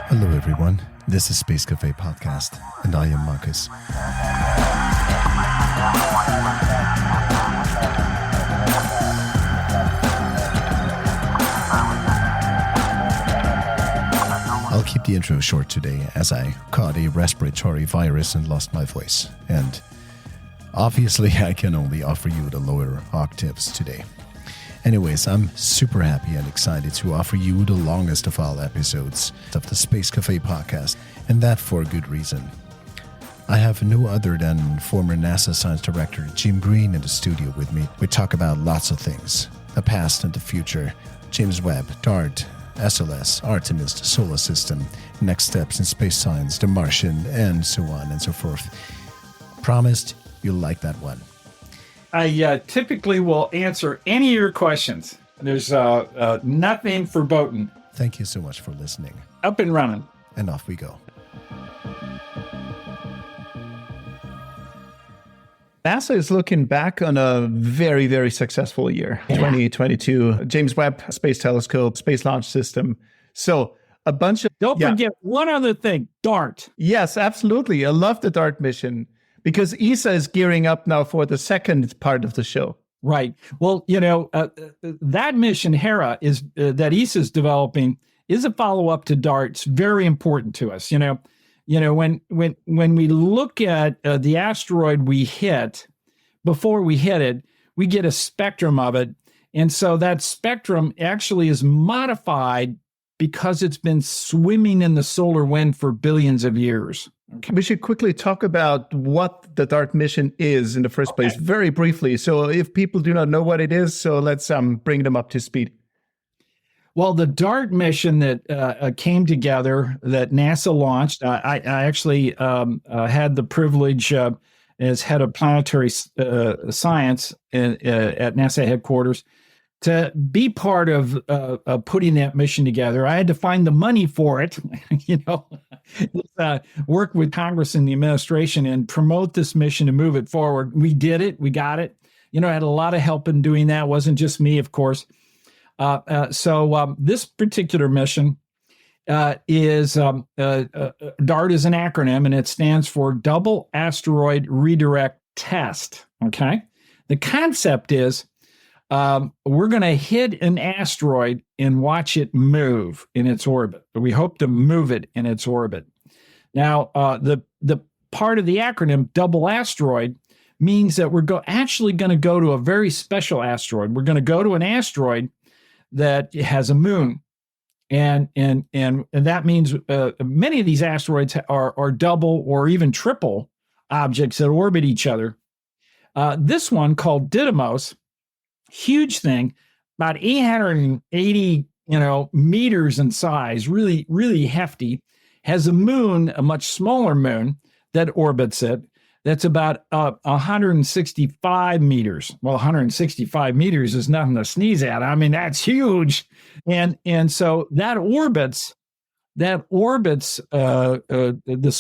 Hello everyone, this is Space Café Podcast, and I am Marcus. I'll keep the intro short today as I caught a respiratory virus and lost my voice, and obviously I can only offer you the lower octaves today. Anyways, I'm super happy and excited to offer you the longest of all episodes of the Space Café Podcast, and that for a good reason. I have no other than former NASA Science Director Jim Green in the studio with me. We talk about lots of things, the past and the future, James Webb, DART, SLS, Artemis, the solar system, next steps in space science, the Martian, and so on and so forth. Promised you'll like that one. I typically will answer any of your questions. There's nothing verboten. Thank you so much for listening. Up and running. And off we go. NASA is looking back on a very, very successful year, 2022. James Webb Space Telescope, Space Launch System. So a bunch of... Don't forget one other thing, DART. Yes, absolutely. I love the DART mission because ESA is gearing up now for the second part of the show. Right. Well, that mission, Hera, is that ESA is developing is a follow-up to DART. It's very important to us. When we look at the asteroid we hit, before we hit it, we get a spectrum of it. And so that spectrum actually is modified because it's been swimming in the solar wind for billions of years. Okay. We should quickly talk about what the DART mission is in the first place, very briefly. So if people do not know what it is, so let's bring them up to speed. Well, the DART mission that came together, that NASA launched, I actually had the privilege as head of planetary science at NASA headquarters to be part of putting that mission together. I had to find the money for it, work with Congress and the administration and promote this mission to move it forward. We did it. We got it. I had a lot of help in doing that. It wasn't just me, of course. So this particular mission is DART is an acronym, and it stands for Double Asteroid Redirect Test. Okay. The concept is we're going to hit an asteroid and watch it move in its orbit. We hope to move it in its orbit. Now, the part of the acronym, double asteroid, means that we're actually going to go to a very special asteroid. We're going to go to an asteroid that has a moon. And that means many of these asteroids are double or even triple objects that orbit each other. This one, called Didymos, huge thing, about 880 meters in size, really, really hefty, has a moon, a much smaller moon that orbits it. That's about 165 meters. Well, 165 meters is nothing to sneeze at. I mean, that's huge. And so that orbits this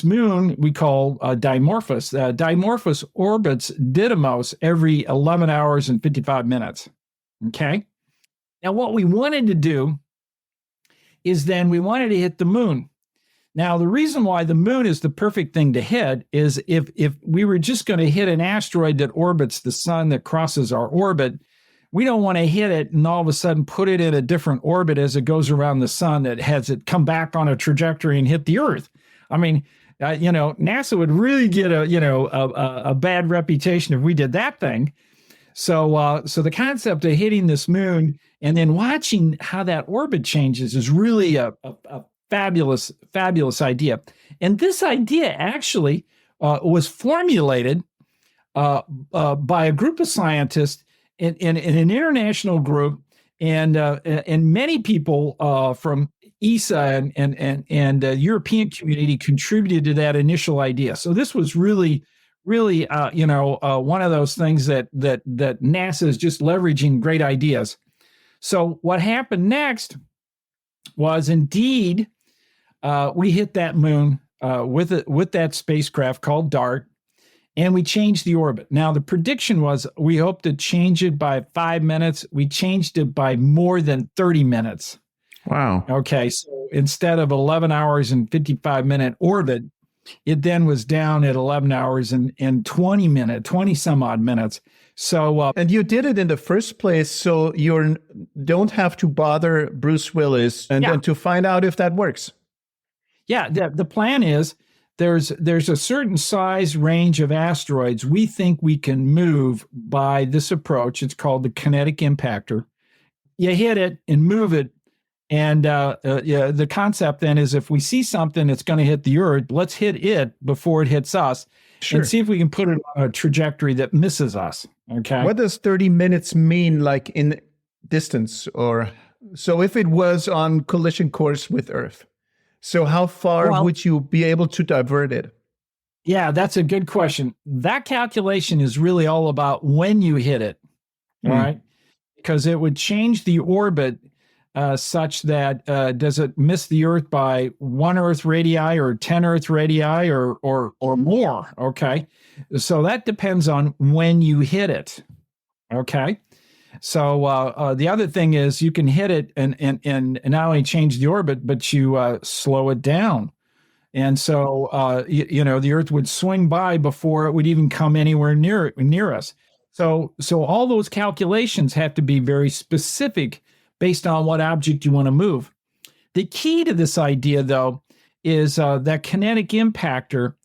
moon we call Dimorphos. Dimorphos orbits Didymos every 11 hours and 55 minutes. Okay. Now, what we wanted to do is then we wanted to hit the moon. Now, the reason why the moon is the perfect thing to hit is if we were just going to hit an asteroid that orbits the sun, that crosses our orbit, we don't want to hit it and all of a sudden put it in a different orbit as it goes around the sun that has it come back on a trajectory and hit the Earth. I mean, NASA would really get a bad reputation if we did that thing. So the concept of hitting this moon and then watching how that orbit changes is really a fabulous idea. And this idea actually was formulated by a group of scientists in an international group, and many people from ESA and the European community contributed to that initial idea. So this was really one of those things that NASA is just leveraging great ideas. So what happened next was indeed we hit that moon with that spacecraft called DART, and we changed the orbit. Now, the prediction was we hope to change it by 5 minutes. We changed it by more than 30 minutes. Wow. Okay, so instead of 11 hours and 55-minute orbit, it then was down at 11 hours and 20 some odd minutes. So, and you did it in the first place, so you don't have to bother Bruce Willis and then to find out if that works. Yeah, the plan is there's a certain size range of asteroids we think we can move by this approach. It's called the kinetic impactor. You hit it and move it. And the concept then is if we see something that's going to hit the Earth, let's hit it before it hits us and see if we can put it on a trajectory that misses us. Okay. What does 30 minutes mean, like in distance? Or so if it was on collision course with Earth, so how far would you be able to divert it? Yeah, that's a good question. That calculation is really all about when you hit it, right? Because it would change the orbit such that does it miss the Earth by 1 Earth radii or 10 Earth radii or more? Okay, so that depends on when you hit it. Okay, so the other thing is you can hit it and not only change the orbit, but you slow it down, and so the Earth would swing by before it would even come anywhere near us. So all those calculations have to be very specific based on what object you want to move. The key to this idea, though, is that kinetic impactor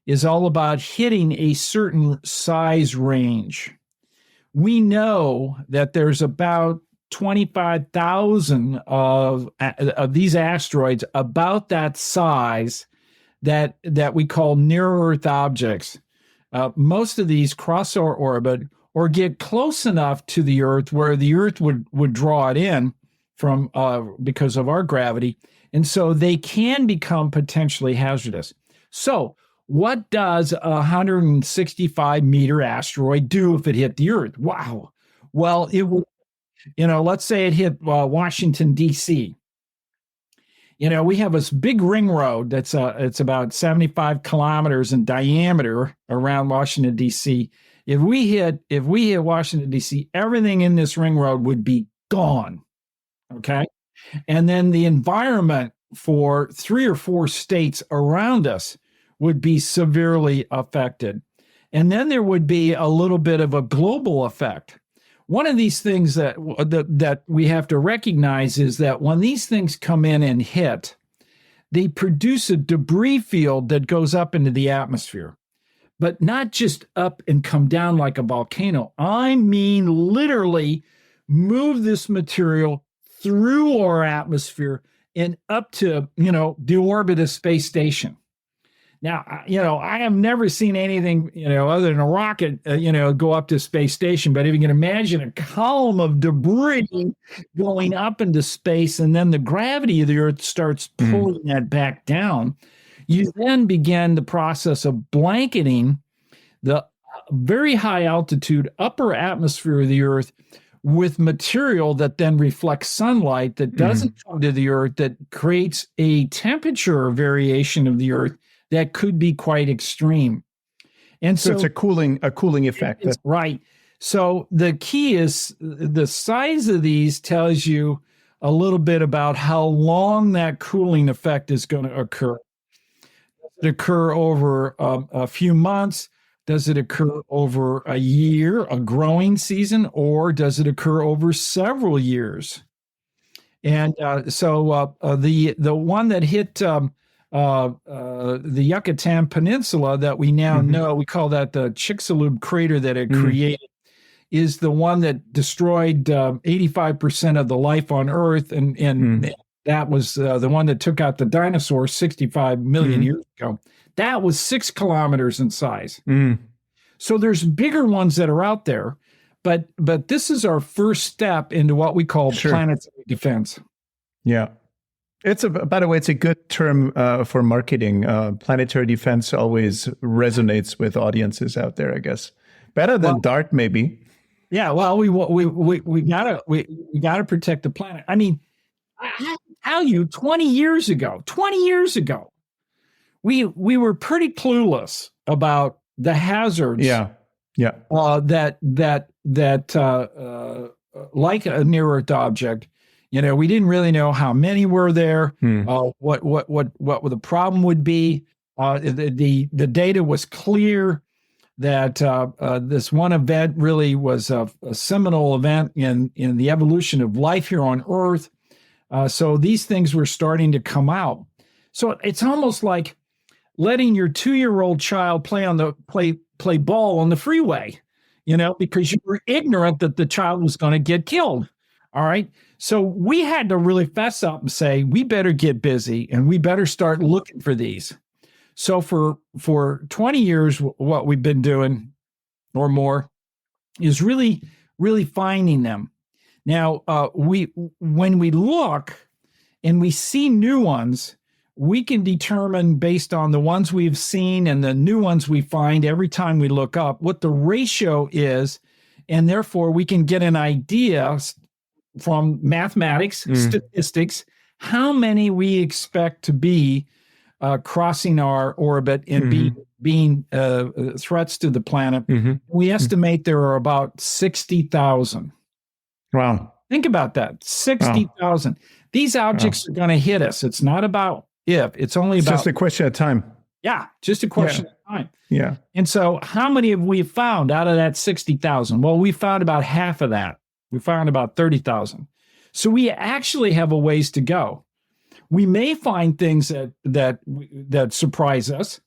is all about hitting a certain size range. We know that there's about 25,000 of these asteroids about that size that we call near-Earth objects. Most of these cross our orbit or get close enough to the Earth where the Earth would draw it in from because of our gravity. And so they can become potentially hazardous. So what does a 165-meter asteroid do if it hit the Earth? Wow. Well, it would, let's say it hit Washington, D.C. We have this big ring road that's it's about 75 kilometers in diameter around Washington, D.C. If we hit Washington, D.C., everything in this ring road would be gone. Okay. And then the environment for 3 or 4 states around us would be severely affected. And then there would be a little bit of a global effect. One of these things that we have to recognize is that when these things come in and hit, they produce a debris field that goes up into the atmosphere. But not just up and come down like a volcano. I mean, literally move this material through our atmosphere and up to, the orbit of space station. Now, I have never seen anything, other than a rocket, go up to space station. But if you can imagine a column of debris going up into space, and then the gravity of the Earth starts pulling that back down, you then begin the process of blanketing the very high altitude upper atmosphere of the Earth with material that then reflects sunlight that doesn't come to the Earth, that creates a temperature variation of the Earth that could be quite extreme. And so it's a cooling effect. Right. So the key is the size of these tells you a little bit about how long that cooling effect is going to occur. Does it occur over a few months? Does it occur over a year, a growing season, or does it occur over several years? And so the one that hit the Yucatan Peninsula that we now know, we call that the Chicxulub crater that it created, is the one that destroyed 85% of the life on Earth, and that was the one that took out the dinosaurs 65 million years ago. That was 6 kilometers in size. So there's bigger ones that are out there, but this is our first step into what we call planetary defense. Yeah. By the way, it's a good term for marketing. Planetary defense always resonates with audiences out there, I guess. Better than DART, maybe. Yeah, well, we gotta protect the planet. I mean, I tell you, 20 years ago, we were pretty clueless about the hazards. Yeah. Yeah. Like a near Earth object, we didn't really know how many were there, what the problem would be. The data was clear that this one event really was a seminal event in the evolution of life here on Earth. So these things were starting to come out. So it's almost like letting your 2-year-old child play ball on the freeway, because you were ignorant that the child was going to get killed. All right. So we had to really fess up and say, we better get busy and we better start looking for these. So for 20 years, what we've been doing or more is really, really finding them. Now, when we look and we see new ones, we can determine based on the ones we've seen and the new ones we find every time we look up what the ratio is. And therefore, we can get an idea from mathematics, statistics, how many we expect to be crossing our orbit and being threats to the planet. We estimate there are about 60,000. Wow. Think about that. 60,000. Wow. These objects are going to hit us. It's not about if. It's only about... just a question of time. Yeah, just a question of time. Yeah. And so how many have we found out of that 60,000? Well, we found about half of that. We found about 30,000. So we actually have a ways to go. We may find things that surprise us.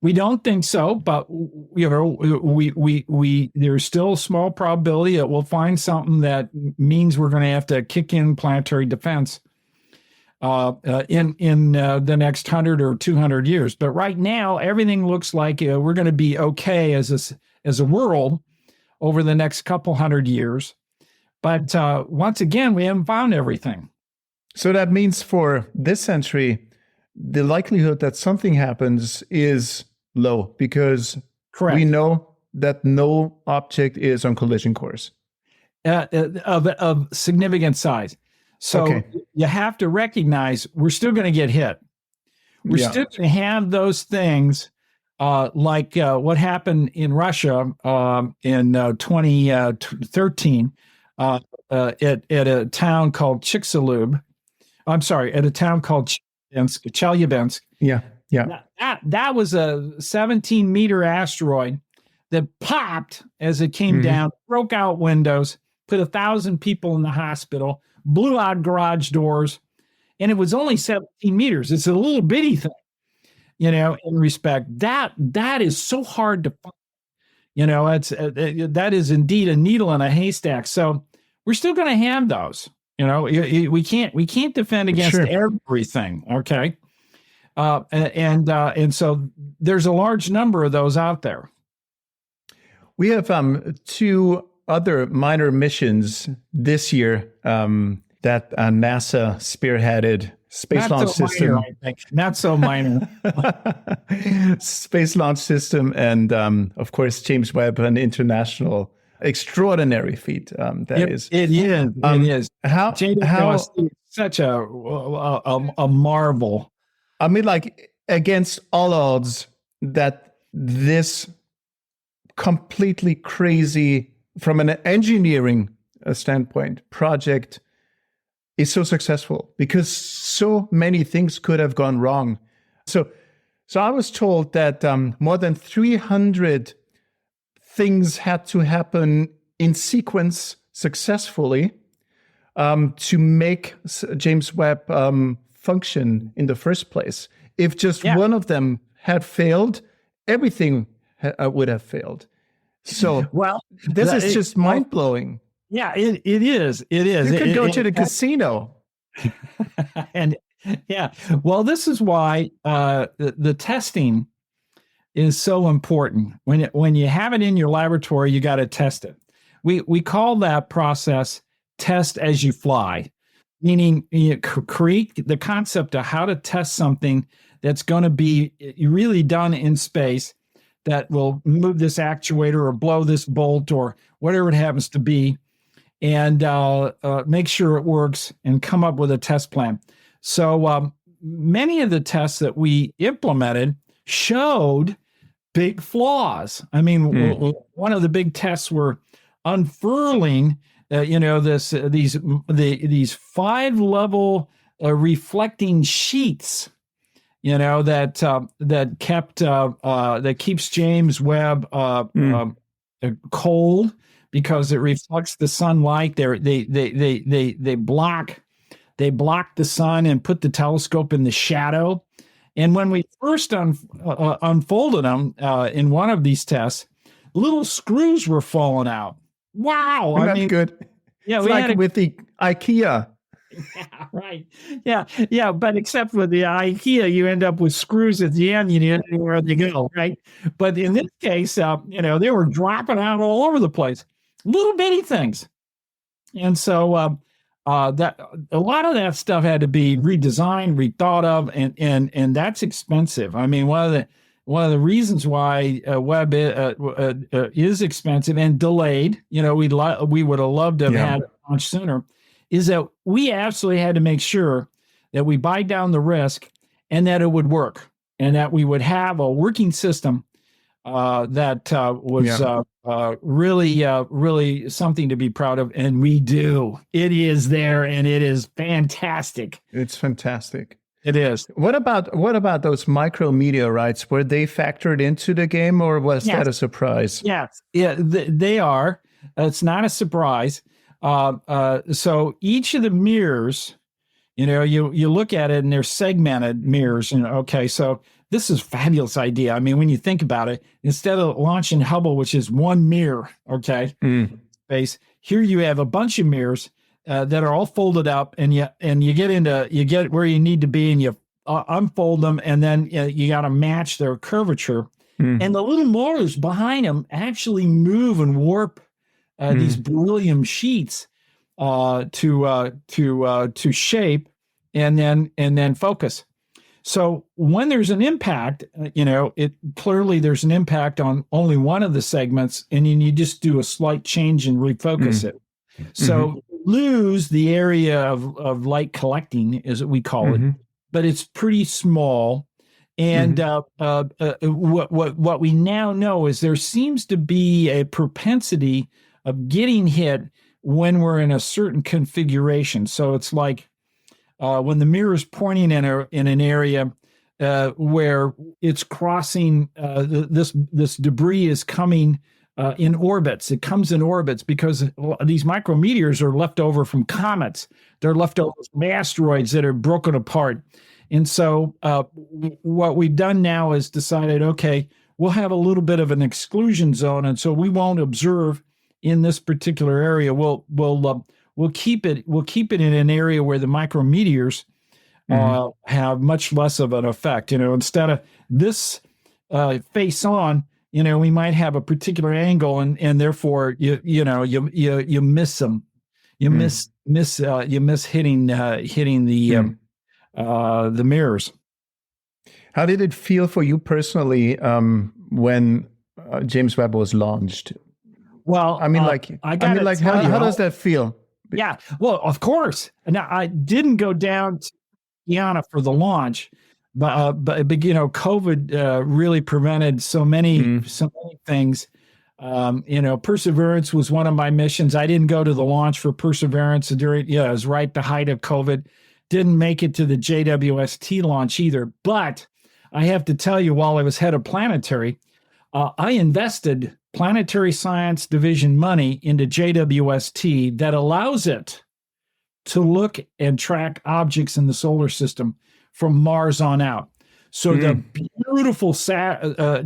We don't think so, but there's still a small probability that we'll find something that means we're going to have to kick in planetary defense in the next 100 or 200 years. But right now, everything looks like we're going to be okay as a world over the next couple hundred years. But once again, we haven't found everything. So that means for this century, the likelihood that something happens is low because Correct. We know that no object is on collision course. Of significant size. So you have to recognize we're still going to get hit. We're still going to have those things like what happened in Russia in 2013 at a town called Chicxulub. I'm sorry, at a town called Chelyabinsk. Yeah. That was a 17-meter asteroid that popped as it came down, broke out windows, put 1,000 people in the hospital, blew out garage doors, and it was only 17 meters. It's a little bitty thing, in respect. That is so hard to find. That is indeed a needle in a haystack. So we're still going to have those. We can't defend against everything. Okay. And so there's a large number of those out there. We have 2 other minor missions this year that NASA spearheaded. Space Launch System. Minor, I think. Not so minor. Space Launch System and, of course, James Webb, an international extraordinary feat. It is. It is. How such a marvel. I mean, like, against all odds that this completely crazy, from an engineering standpoint, project is so successful because so many things could have gone wrong. So I was told that more than 300 things had to happen in sequence successfully to make James Webb function in the first place. If just one of them had failed, everything would have failed. So this is just mind-blowing. Yeah, it is. It is. You could go to the casino. And well, this is why the testing is so important. When you have it in your laboratory, you got to test it. We call that process test as you fly, meaning you create the concept of how to test something that's going to be really done in space that will move this actuator or blow this bolt or whatever it happens to be, and make sure it works and come up with a test plan. So many of the tests that we implemented showed big flaws. I mean, one of the big tests were unfurling, these 5-level reflecting sheets, that keeps James Webb cold because it reflects the sunlight. They block the sun and put the telescope in the shadow. And when we first unfolded them in one of these tests, little screws were falling out. Wow. That's good. Yeah, it's like with the IKEA. Yeah, right. Yeah. But except with the IKEA, you end up with screws at the end. You don't know where they go, right? But in this case, they were dropping out all over the place, little bitty things. And so that a lot of that stuff had to be redesigned, rethought of, and that's expensive. I mean, one of the reasons why Webb is expensive and delayed, we would have loved to have had it launched sooner, is that we absolutely had to make sure that we buy down the risk and that it would work and that we would have a working system that was really something to be proud of. And we do. It is there and it is fantastic. It's fantastic. It is. What about those micrometeorites? Were they factored into the game, or was that a surprise? Yes, they are. It's not a surprise. So each of the mirrors, you look at it and they're segmented mirrors. Okay, so this is a fabulous idea. I mean, when you think about it, instead of launching Hubble, which is one mirror, space, here you have a bunch of mirrors that are all folded up, and you get where you need to be, and you unfold them, and then you got to match their curvature, and the little motors behind them actually move and warp these beryllium sheets to shape and then focus. So when there's an impact, there's an impact on only one of the segments, and then you just do a slight change and refocus it. So lose the area of light collecting, as we call it, but it's pretty small. And what we now know is there seems to be a propensity of getting hit when we're in a certain configuration. So it's like when the mirror is pointing in an area where it's crossing, this debris is coming in orbits. It comes in orbits because these micrometeors are left over from comets. They're left over from asteroids that are broken apart. And so what we've done now is decided, okay, we'll have a little bit of an exclusion zone, and so we won't observe in this particular area. We'll keep it in an area where the micrometeors have much less of an effect. Instead of this face on, we might have a particular angle, and therefore you miss them. You miss hitting the mirrors. How did it feel for you personally when James Webb was launched? Well, how does that feel? Yeah, well, of course. Now, I didn't go down to Guyana for the launch, but COVID really prevented so many things. Perseverance was one of my missions. I didn't go to the launch for Perseverance it was right the height of COVID. Didn't make it to the JWST launch either. But I have to tell you, while I was head of planetary, I invested Planetary Science Division money into JWST that allows it to look and track objects in the solar system from Mars on out. So the beautiful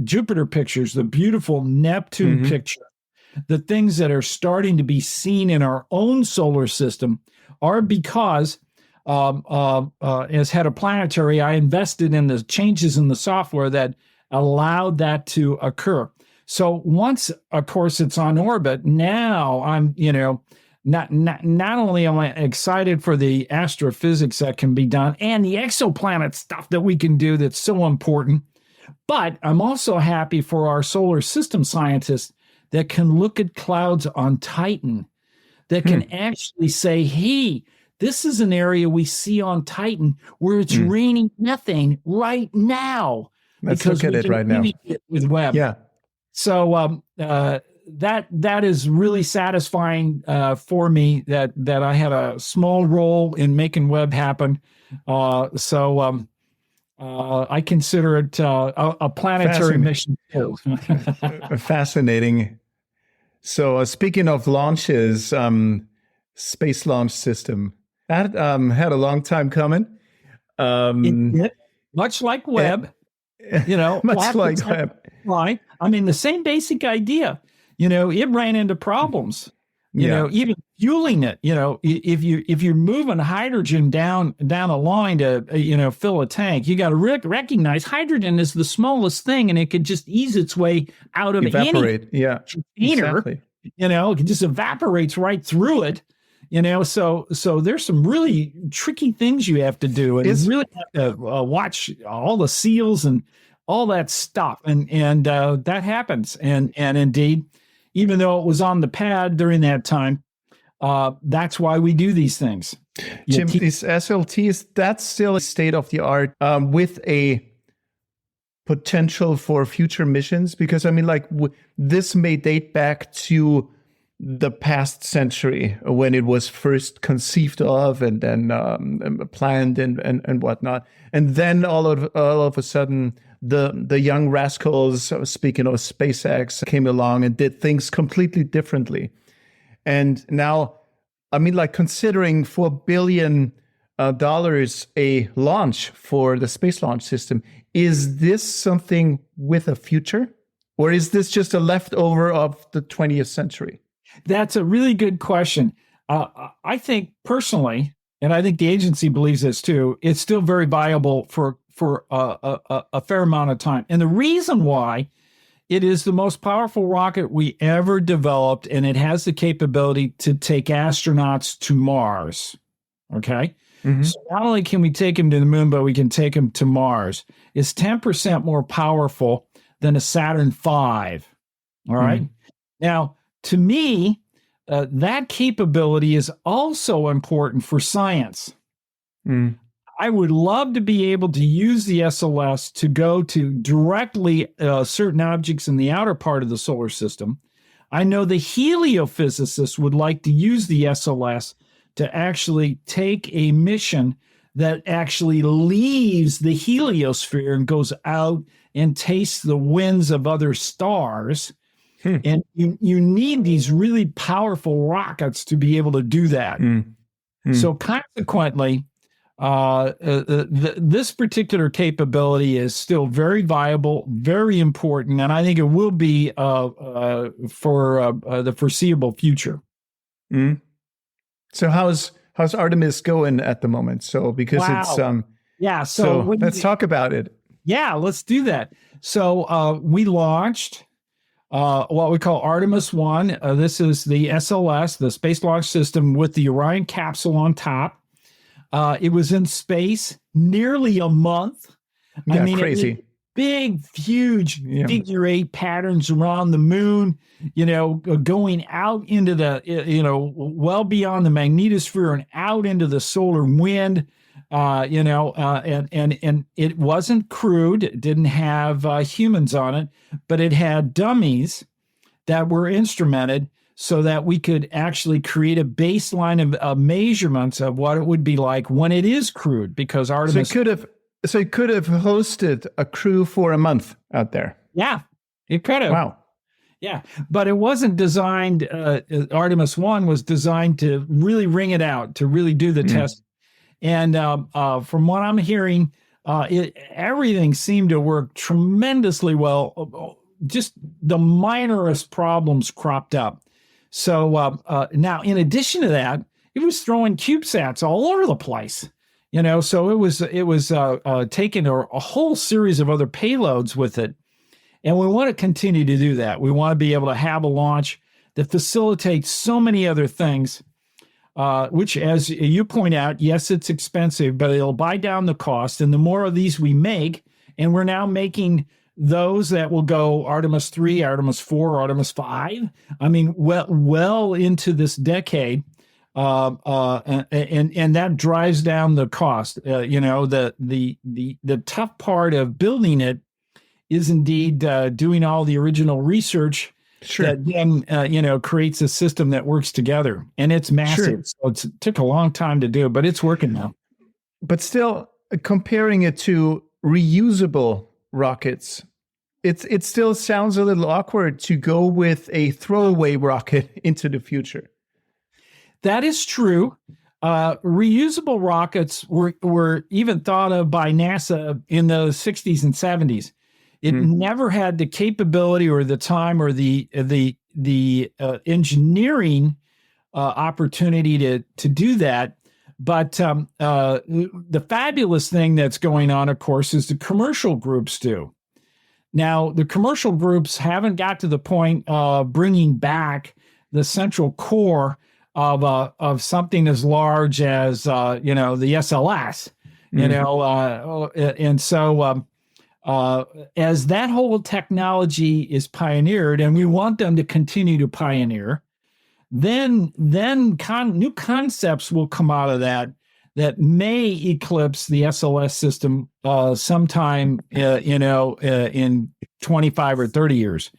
Jupiter pictures, the beautiful Neptune picture, the things that are starting to be seen in our own solar system are because, as head of planetary, I invested in the changes in the software that allowed that to occur. So once, of course, it's on orbit, now I'm, not only am I excited for the astrophysics that can be done and the exoplanet stuff that we can do that's so important, but I'm also happy for our solar system scientists that can look at clouds on Titan, that can actually say, hey, this is an area we see on Titan where it's raining methane right now. Let's look at it right now. With Webb. Yeah. So that is really satisfying for me that I had a small role in making Webb happen. I consider it a planetary mission too. Fascinating. So speaking of launches, Space Launch System, that had a long time coming. Much like Webb, much like Webb. Right. I mean, the same basic idea. It ran into problems. Even fueling it. If you're moving hydrogen down a line to fill a tank, you got to recognize hydrogen is the smallest thing, and it could just ease its way out of evaporate. Any container. Exactly. It just evaporates right through it. So there's some really tricky things you have to do, and you really have to watch all the seals and all that stuff, and that happens. And indeed, even though it was on the pad during that time, that's why we do these things. Jim, these SLTs, that's still state of the art with a potential for future missions, because I mean, this may date back to the past century when it was first conceived of and then planned and whatnot, and then all of a sudden the young rascals, speaking of SpaceX, came along and did things completely differently. And now, I mean, considering $4 billion a launch for the Space Launch System, is this something with a future, or is this just a leftover of the 20th century? That's a really good question. I think personally, and I think the agency believes this too, it's still very viable for a fair amount of time. And the reason why, it is the most powerful rocket we ever developed, and it has the capability to take astronauts to Mars. Okay? Mm-hmm. So not only can we take them to the moon, but we can take them to Mars. It's 10% more powerful than a Saturn V. All right? Mm-hmm. Now, to me, that capability is also important for science. Mm. I would love to be able to use the SLS to go to directly certain objects in the outer part of the solar system. I know the heliophysicists would like to use the SLS to actually take a mission that actually leaves the heliosphere and goes out and tastes the winds of other stars. And you need these really powerful rockets to be able to do that. So consequently, this particular capability is still very viable, very important, and I think it will be for the foreseeable future. So how's Artemis going at the moment? So because it's So let's talk about it. Yeah, let's do that. So we launched what we call Artemis 1. This is the SLS, the Space Launch System, with the Orion capsule on top. It was in space nearly a month. Yeah, crazy. Big, huge figure 8 patterns around the moon, going out into the, well beyond the magnetosphere and out into the solar wind, and it wasn't crewed. It didn't have humans on it, but it had dummies that were instrumented so that we could actually create a baseline of measurements of what it would be like when it is crewed, because Artemis... So it could have hosted a crew for a month out there. Yeah, it could have. Wow. Yeah, but it wasn't designed... Artemis 1 was designed to really ring it out, to really do the test. And from what I'm hearing, everything seemed to work tremendously well. Just the minorest problems cropped up. So now, in addition to that, it was throwing CubeSats all over the place. So it was taking a whole series of other payloads with it. And we want to continue to do that. We want to be able to have a launch that facilitates so many other things, which, as you point out, yes, it's expensive, but it'll buy down the cost. And the more of these we make, and we're now making those that will go Artemis 3, Artemis 4, Artemis 5. I mean, well into this decade. And that drives down the cost. The tough part of building it is indeed doing all the original research Sure. that then creates a system that works together, and it's massive. Sure. So it took a long time to do, but it's working now. But still, comparing it to reusable rockets, it still sounds a little awkward to go with a throwaway rocket into the future. That is true. Reusable rockets were even thought of by NASA in the 60s and 70s. It never had the capability or the time or the engineering opportunity to do that. But the fabulous thing that's going on, of course, is the commercial groups do. Now, the commercial groups haven't got to the point of bringing back the central core of something as large as the SLS, and so as that whole technology is pioneered, and we want them to continue to pioneer, then new concepts will come out of that may eclipse the SLS system sometime in 25 or 30 years.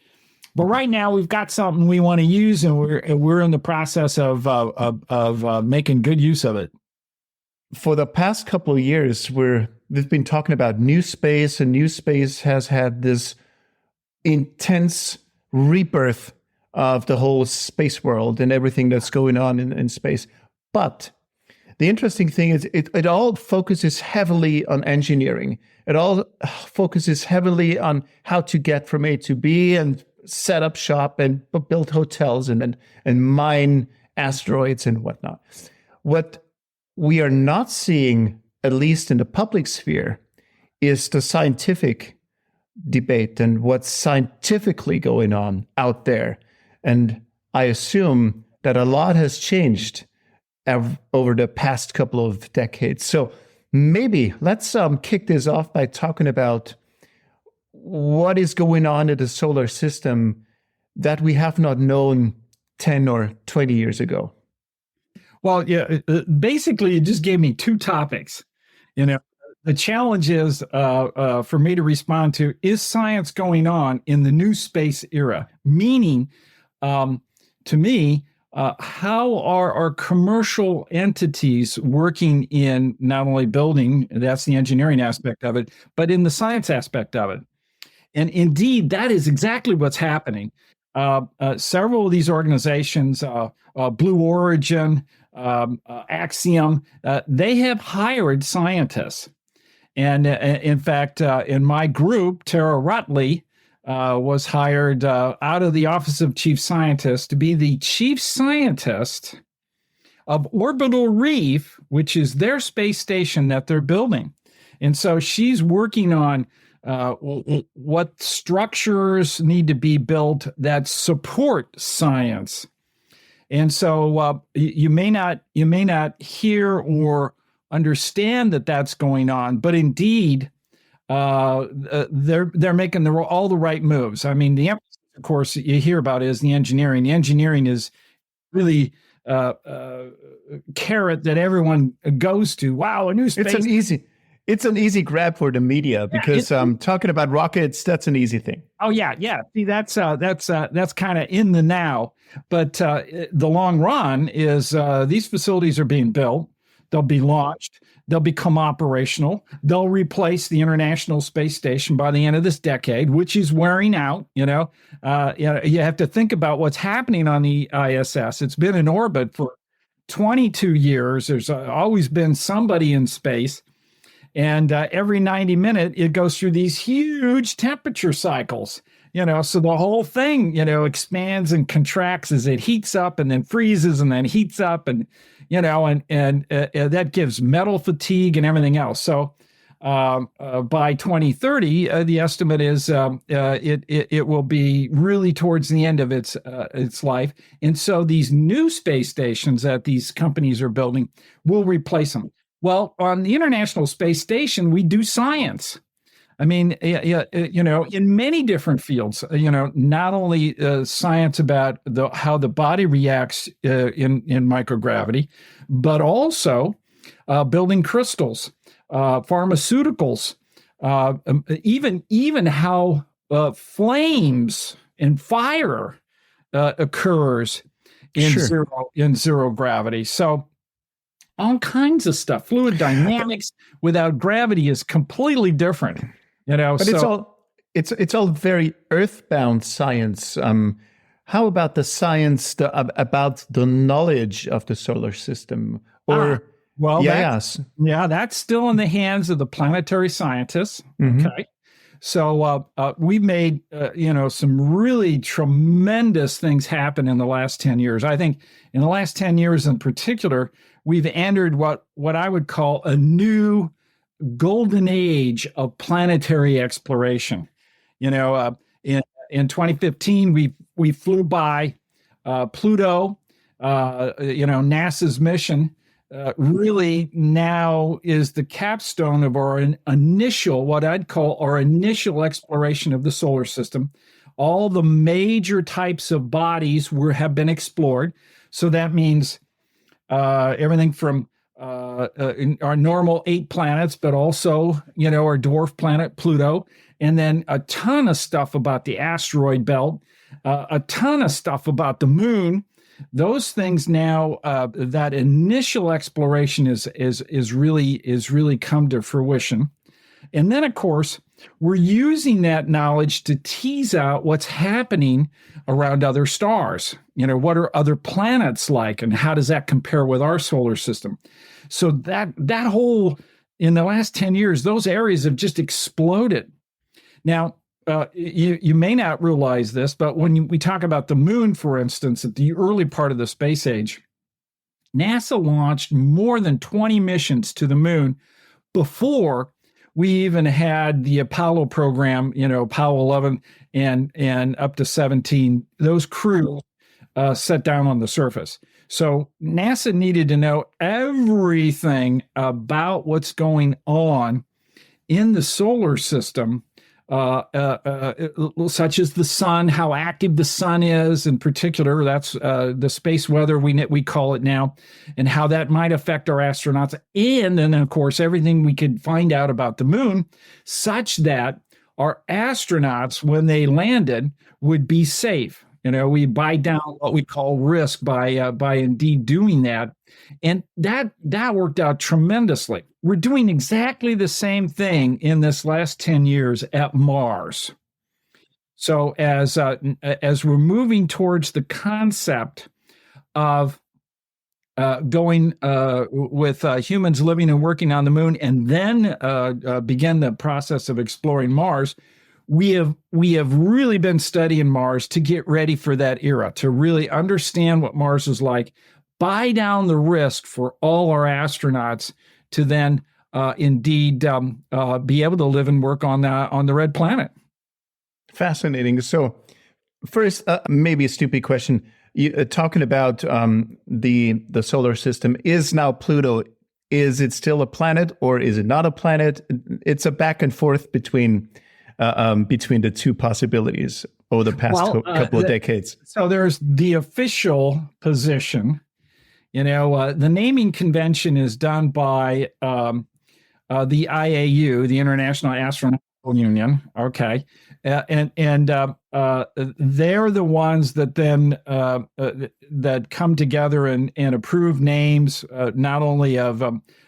But right now we've got something we want to use, and we're in the process of making good use of it. For the past couple of years, we've been talking about new space, and new space has had this intense rebirth of the whole space world and everything that's going on in space. But the interesting thing is it all focuses heavily on engineering. It all focuses heavily on how to get from A to B and set up shop and build hotels and mine asteroids and whatnot. What we are not seeing, at least in the public sphere, is the scientific debate and what's scientifically going on out there. And I assume that a lot has changed over the past couple of decades. So maybe let's kick this off by talking about what is going on in the solar system that we have not known 10 or 20 years ago. Well, yeah, basically, it just gave me two topics. The challenge is for me to respond to, is science going on in the new space era? Meaning, to me, how are our commercial entities working in not only building, that's the engineering aspect of it, but in the science aspect of it? And indeed, that is exactly what's happening. Several of these organizations, Blue Origin, Axiom, they have hired scientists. And in fact, in my group, Tara Rutley was hired out of the Office of Chief Scientist to be the chief scientist of Orbital Reef, which is their space station that they're building. And so she's working on what structures need to be built that support science. And so you may not hear or understand that that's going on, but indeed they're making all the right moves. I mean, the emphasis, of course, you hear about is the engineering. The engineering is really carrot that everyone goes to. Wow, a new space. It's an easy grab for the media because talking about rockets, that's an easy thing. Oh yeah. See, that's kind of in the now, but the long run is these facilities are being built. They'll be launched. They'll become operational. They'll replace the International Space Station by the end of this decade, which is wearing out. You have to think about what's happening on the ISS. It's been in orbit for 22 years. There's always been somebody in space. And every 90 minutes, it goes through these huge temperature cycles, so the whole thing, expands and contracts as it heats up and then freezes and then heats up and that gives metal fatigue and everything else. So by 2030, the estimate is it will be really towards the end of its life. And so these new space stations that these companies are building will replace them. Well, on the International Space Station, we do science. I mean, in many different fields, not only science about how the body reacts in microgravity, but also building crystals, pharmaceuticals, even how flames and fire occurs in Sure. zero gravity. So all kinds of stuff. Fluid dynamics without gravity is completely different. But it's all very earthbound science. How about the science about the knowledge of the solar system? Or that's still in the hands of the planetary scientists. Mm-hmm. Okay. So we've made some really tremendous things happen in the last 10 years. I think in the last 10 years in particular, we've entered what I would call a new golden age of planetary exploration. In 2015, we flew by Pluto. NASA's mission really now is the capstone of our initial, what I'd call our initial exploration of the solar system. All the major types of bodies have been explored. So that means everything from our normal 8 planets, but also, our dwarf planet Pluto, and then a ton of stuff about the asteroid belt, a ton of stuff about the moon. Those things now, that initial exploration is really come to fruition. And then, of course, we're using that knowledge to tease out what's happening around other stars. What are other planets like, and how does that compare with our solar system? So that whole, in the last 10 years, those areas have just exploded. Now, you may not realize this, but when we talk about the moon, for instance, at the early part of the space age, NASA launched more than 20 missions to the moon before we even had the Apollo program, Apollo 11 and up to 17, those crews set down on the surface. So NASA needed to know everything about what's going on in the solar system, such as the sun, how active the sun is in particular. That's the space weather, we call it now, and how that might affect our astronauts. And then, of course, everything we could find out about the moon, such that our astronauts, when they landed, would be safe. We buy down what we call risk by indeed doing that. And that worked out tremendously. We're doing exactly the same thing in this last 10 years at Mars. So as we're moving towards the concept of going with humans living and working on the moon, and then begin the process of exploring Mars, we have really been studying Mars to get ready for that era, to really understand what Mars is like, buy down the risk for all our astronauts to then indeed be able to live and work on the red planet. Fascinating. So first, maybe a stupid question. Talking about the solar system, is now Pluto, is it still a planet or is it not a planet? It's a back and forth between the two possibilities over the past couple of decades. So there's the official position. The naming convention is done by the IAU, the International Astronautical Union. Okay, and they're the ones that then that come together and approve names, not only of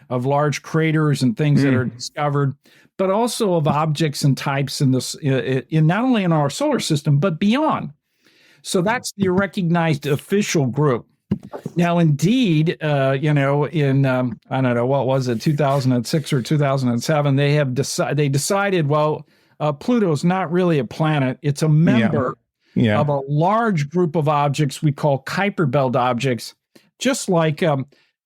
large craters and things that are discovered, but also of objects and types in this, in not only in our solar system but beyond. So that's the recognized official group. Now, indeed, in I don't know, what was it, 2006 or 2007, they decided, well, Pluto's not really a planet; it's a member of a large group of objects we call Kuiper Belt objects, just like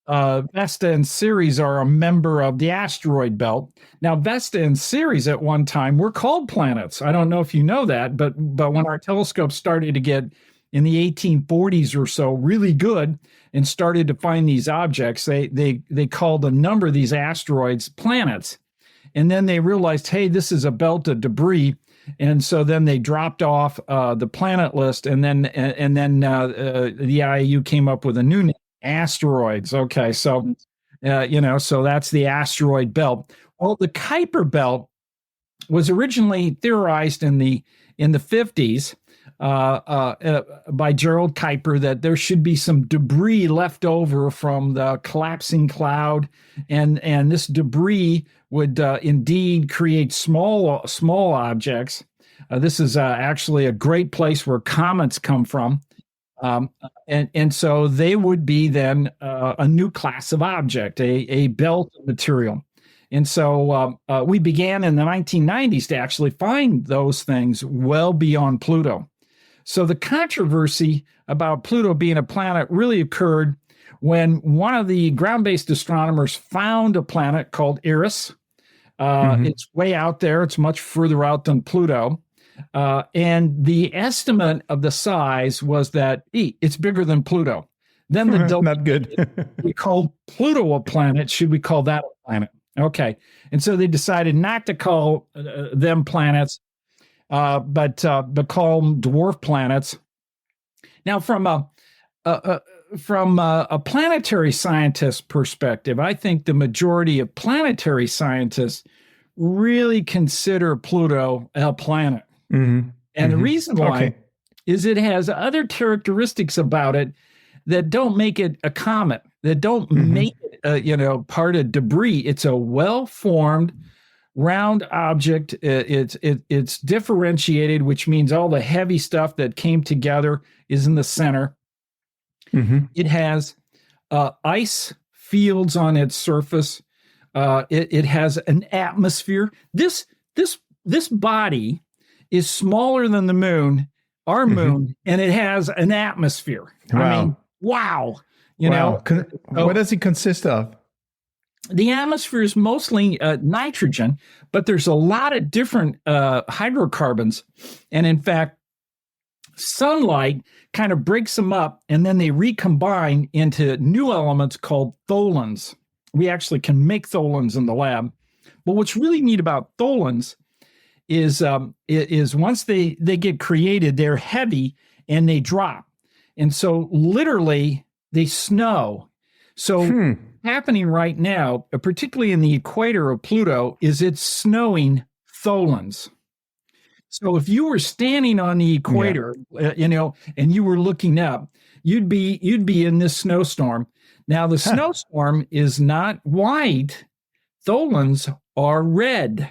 Vesta and Ceres are a member of the asteroid belt. Now, Vesta and Ceres at one time were called planets. I don't know if you know that, but when our telescopes started to get in the 1840s or so really good and started to find these objects, they called a number of these asteroids planets. And then they realized, hey, this is a belt of debris. And so then they dropped off the planet list, and then the IAU came up with a new name, asteroids. Okay, so so that's the asteroid belt. Well, the Kuiper Belt was originally theorized in the 50s by Gerald Kuiper, that there should be some debris left over from the collapsing cloud, and this debris would indeed create small objects. This is actually a great place where comets come from. And so they would be then a new class of object, a belt material. And so we began in the 1990s to actually find those things well beyond Pluto. So the controversy about Pluto being a planet really occurred when one of the ground-based astronomers found a planet called Eris. It's way out there. It's much further out than Pluto. And the estimate of the size was that it's bigger than Pluto. Then the not good. we called Pluto a planet. Should we call that a planet? Okay. And so they decided not to call them planets, but call them dwarf planets. Now, from a planetary scientist perspective, I think the majority of planetary scientists really consider Pluto a planet. And the reason why is it has other characteristics about it that don't make it a comet, that don't make it, part of debris. It's a well-formed, round object. It's differentiated, which means all the heavy stuff that came together is in the center. It has ice fields on its surface. It has an atmosphere. This body is smaller than the moon, our moon, and it has an atmosphere. Wow. I mean, wow. You know, what does it consist of? The atmosphere is mostly nitrogen, but there's a lot of different hydrocarbons. And in fact, sunlight kind of breaks them up, and then they recombine into new elements called tholins. We actually can make tholins in the lab. But what's really neat about tholins is once they get created, they're heavy and they drop. And so literally they snow. So happening right now, particularly in the equator of Pluto, is it's snowing tholins. So if you were standing on the equator, and you were looking up, you'd be in this snowstorm. Now the snowstorm is not white. Tholins are red.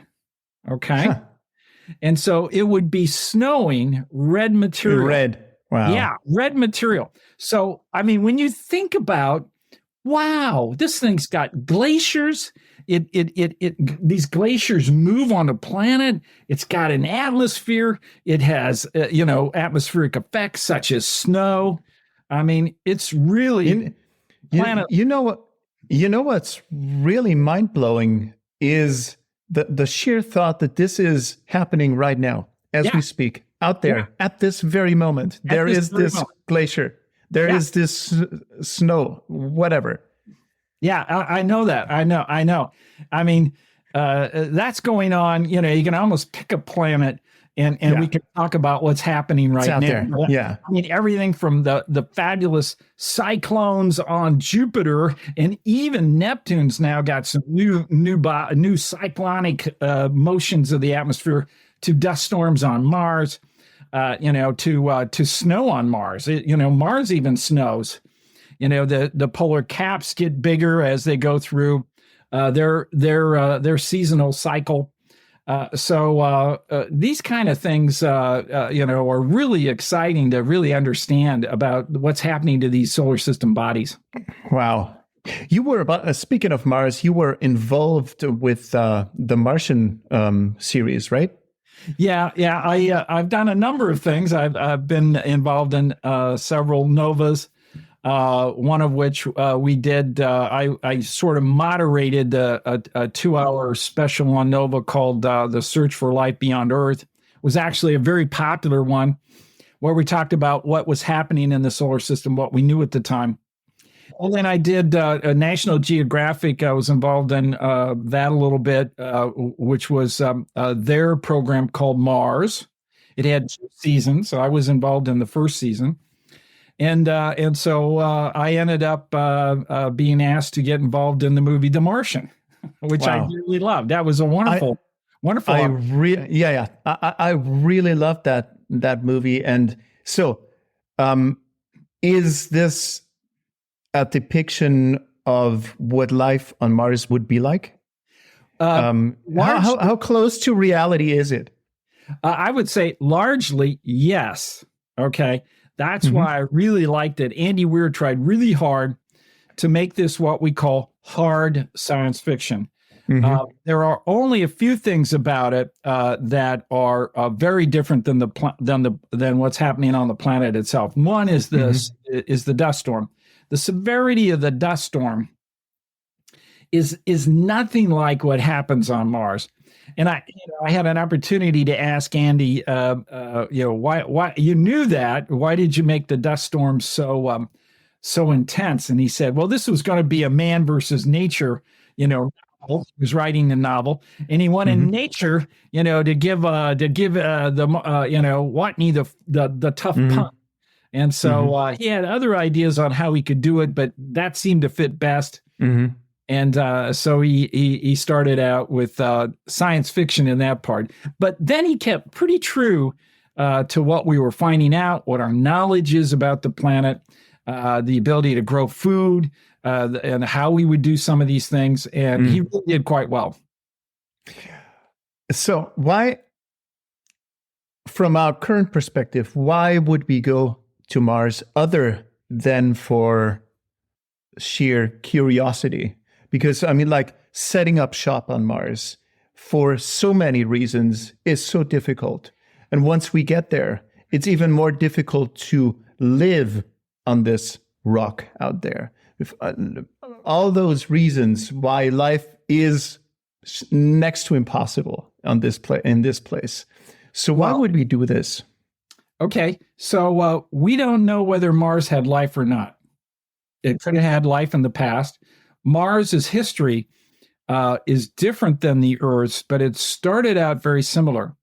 Okay. And so it would be snowing red material. Red. Wow. Yeah, red material. So, I mean, when you think about, wow, this thing's got glaciers. These glaciers move on the planet. It's got an atmosphere. It has, atmospheric effects such as snow. I mean, it's really planet. You know what's really mind blowing is the sheer thought that this is happening right now as we speak out there at this very moment. There is this glacier. There is this snow, whatever. Yeah, I know that. I know. I mean, that's going on. You can almost pick a planet and we can talk about what's happening right now. There. Yeah. I mean, everything from the fabulous cyclones on Jupiter, and even Neptune's now got some new cyclonic motions of the atmosphere, to dust storms on Mars, to snow on Mars. Mars even snows. The polar caps get bigger as they go through their seasonal cycle. So these kind of things, are really exciting to really understand about what's happening to these solar system bodies. Wow. You were speaking of Mars, you were involved with the Martian series, right? Yeah. I've done a number of things. I've been involved in several novas. One of which we did, I sort of moderated a 2-hour special on Nova called The Search for Life Beyond Earth. It was actually a very popular one where we talked about what was happening in the solar system, what we knew at the time. And then I did a National Geographic. I was involved in that a little bit, which was their program called Mars. It had 2 seasons, so I was involved in the first season. And so I ended up being asked to get involved in the movie The Martian, which I really loved. That was a wonderful Wonderful. I really love that movie. And so, is this a depiction of what life on Mars would be like? How close to reality is it? I would say largely yes. Okay. That's why I really liked it. Andy Weir tried really hard to make this what we call hard science fiction. There are only a few things about it that are very different than than what's happening on the planet itself. One is the dust storm. The severity of the dust storm is nothing like what happens on Mars. And I had an opportunity to ask Andy, why you knew that? Why did you make the dust storm so intense? And he said, well, this was going to be a man versus nature, novel. He was writing the novel, and he wanted nature, to give Watney the tough punch. And so he had other ideas on how he could do it, but that seemed to fit best. And so he started out with science fiction in that part. But then he kept pretty true to what we were finding out, what our knowledge is about the planet, the ability to grow food, and how we would do some of these things. And he really did quite well. So why, from our current perspective, why would we go to Mars other than for sheer curiosity? Because, setting up shop on Mars for so many reasons is so difficult. And once we get there, it's even more difficult to live on this rock out there. All those reasons why life is next to impossible on in this place. So why would we do this? Okay, so we don't know whether Mars had life or not. It could have had life in the past. Mars's history is different than the Earth's, but it started out very similar.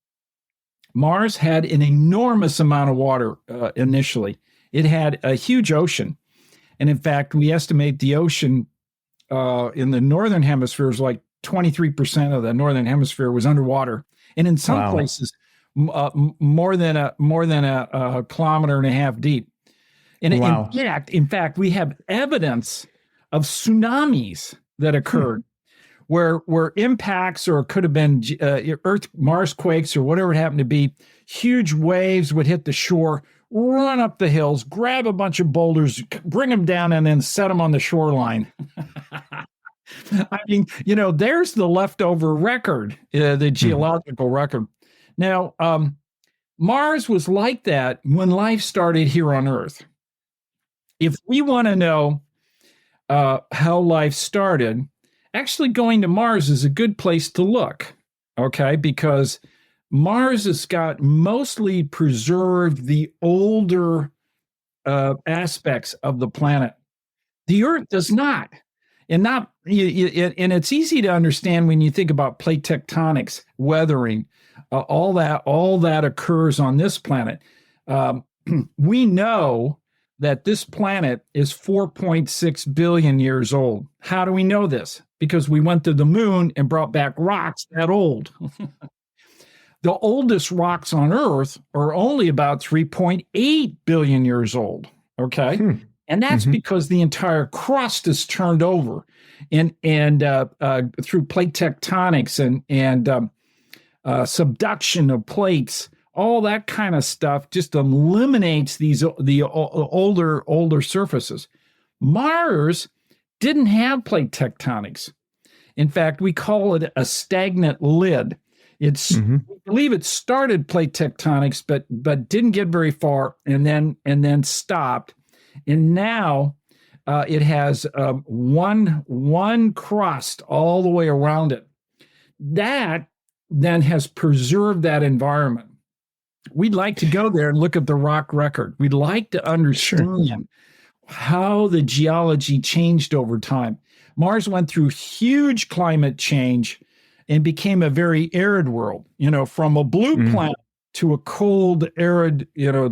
Mars had an enormous amount of water initially. It had a huge ocean. And in fact, we estimate the ocean in the northern hemisphere is like 23% of the northern hemisphere was underwater. And in some places, more than a kilometer and a half deep. And in fact, we have evidence of tsunamis that occurred where impacts, or it could have been Mars quakes or whatever it happened to be, huge waves would hit the shore, run up the hills, grab a bunch of boulders, bring them down, and then set them on the shoreline. I mean, there's the leftover record, the geological record. Now, Mars was like that when life started here on Earth. If we want to know how life started, actually going to Mars is a good place to look, okay? Because Mars has got mostly preserved the older aspects of the planet. The Earth does not. And it's easy to understand when you think about plate tectonics, weathering, all that occurs on this planet. We know that this planet is 4.6 billion years old. How do we know this? Because we went to the moon and brought back rocks that old. The oldest rocks on Earth are only about 3.8 billion years old. Okay. And that's because the entire crust is turned over and through plate tectonics and subduction of plates, all that kind of stuff just eliminates the older surfaces. Mars didn't have plate tectonics. In fact, we call it a stagnant lid. We believe it started plate tectonics, but didn't get very far and then stopped. And now it has one crust all the way around it. That then has preserved that environment. We'd like to go there and look at the rock record. We'd like to understand how the geology changed over time. Mars went through huge climate change and became a very arid world, from a blue planet to a cold, arid,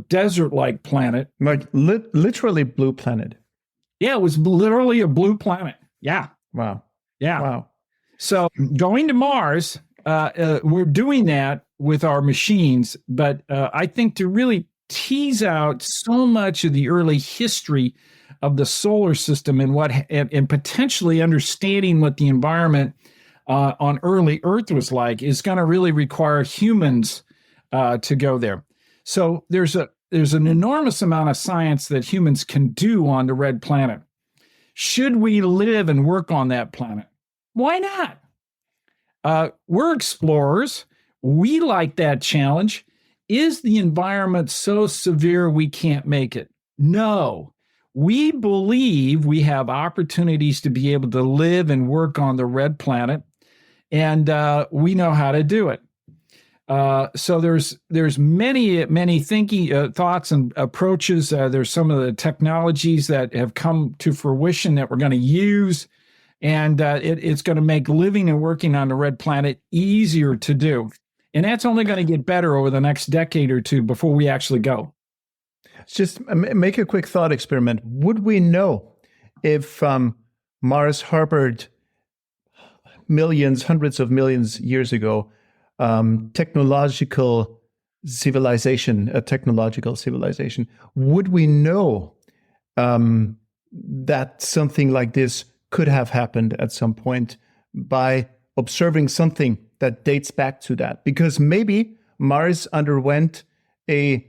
desert-like planet. Like literally blue planet. Yeah, it was literally a blue planet. Yeah. Wow. Yeah. Wow. So going to Mars we're doing that with our machines, but I think to really tease out so much of the early history of the solar system and potentially understanding what the environment on early Earth was like is going to really require humans to go there. So there's an enormous amount of science that humans can do on the red planet. Should we live and work on that planet? Why not? We're explorers. We like that challenge. Is the environment so severe we can't make it? No. We believe we have opportunities to be able to live and work on the red planet, and we know how to do it. So there's many thinking thoughts and approaches. There's some of the technologies that have come to fruition that we're going to use, and it's going to make living and working on the red planet easier to do. And that's only going to get better over the next decade or two before we actually go. Just make a quick thought experiment. Would we know if Mars harbored hundreds of millions years ago, technological civilization? Would we know that something like this could have happened at some point by observing something that dates back to that? Because maybe Mars underwent a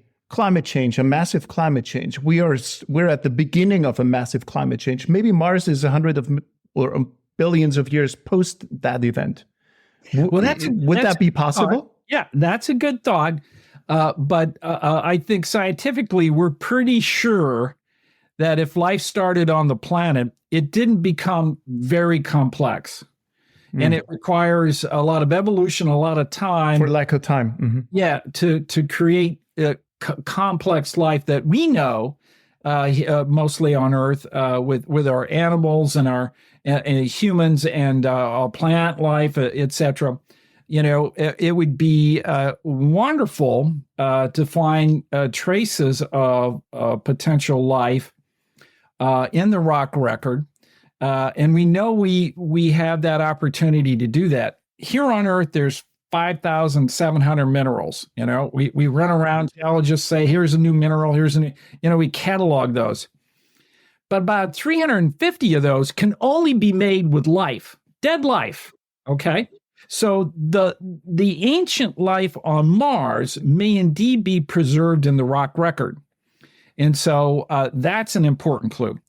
massive climate change. We're at the beginning of a massive climate change. Maybe Mars is or billions of years post that event. Would that be possible? Yeah, that's a good thought. But I think scientifically, we're pretty sure that if life started on the planet, it didn't become very complex. And it requires a lot of evolution, a lot of time. For lack of time. Mm-hmm. Yeah, to create complex life that we know, mostly on Earth, with our animals and our humans and our plant life, etc. It would be wonderful to find traces of potential life in the rock record. And we know we have that opportunity to do that. Here on Earth, there's 5,700 minerals. We run around, geologists say, here's a new mineral, we catalog those. But about 350 of those can only be made with life, dead life, okay? So the ancient life on Mars may indeed be preserved in the rock record. And so that's an important clue.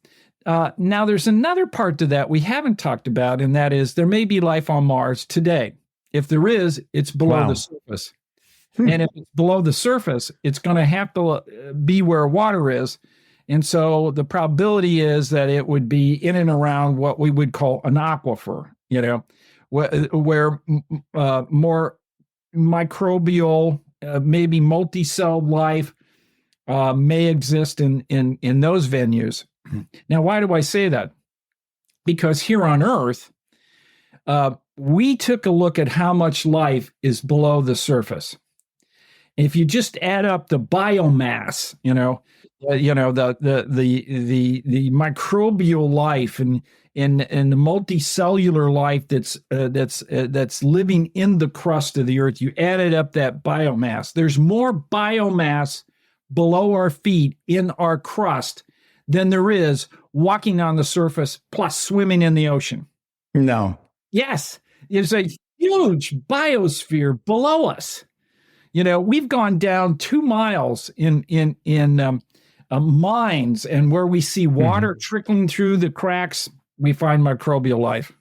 Now, there's another part to that we haven't talked about, and that is there may be life on Mars today. If there is, it's below the surface. And if it's below the surface, it's going to have to be where water is. And so the probability is that it would be in and around what we would call an aquifer, where more microbial, maybe multi-celled life may exist in those venues. Now, why do I say that? Because here on Earth, we took a look at how much life is below the surface. If you just add up the biomass, the microbial life and the multicellular life that's living in the crust of the Earth, you added up that biomass. There's more biomass below our feet in our crust than there is walking on the surface plus swimming in the ocean. No. Yes, there's a huge biosphere below us. We've gone down 2 miles in mines, and where we see water trickling through the cracks, we find microbial life.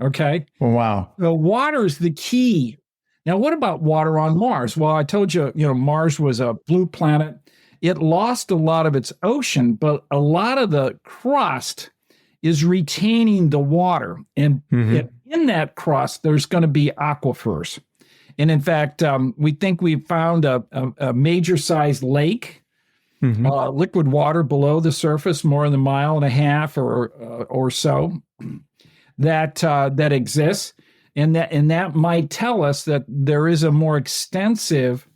Okay. Wow. So water is the key. Now, what about water on Mars? Well, I told you, Mars was a blue planet. It lost a lot of its ocean, but a lot of the crust is retaining the water. And in that crust, there's going to be aquifers. And in fact, we think we've found a major sized lake, liquid water below the surface, more than 1.5 miles or so, that exists. And that might tell us that there is a more extensive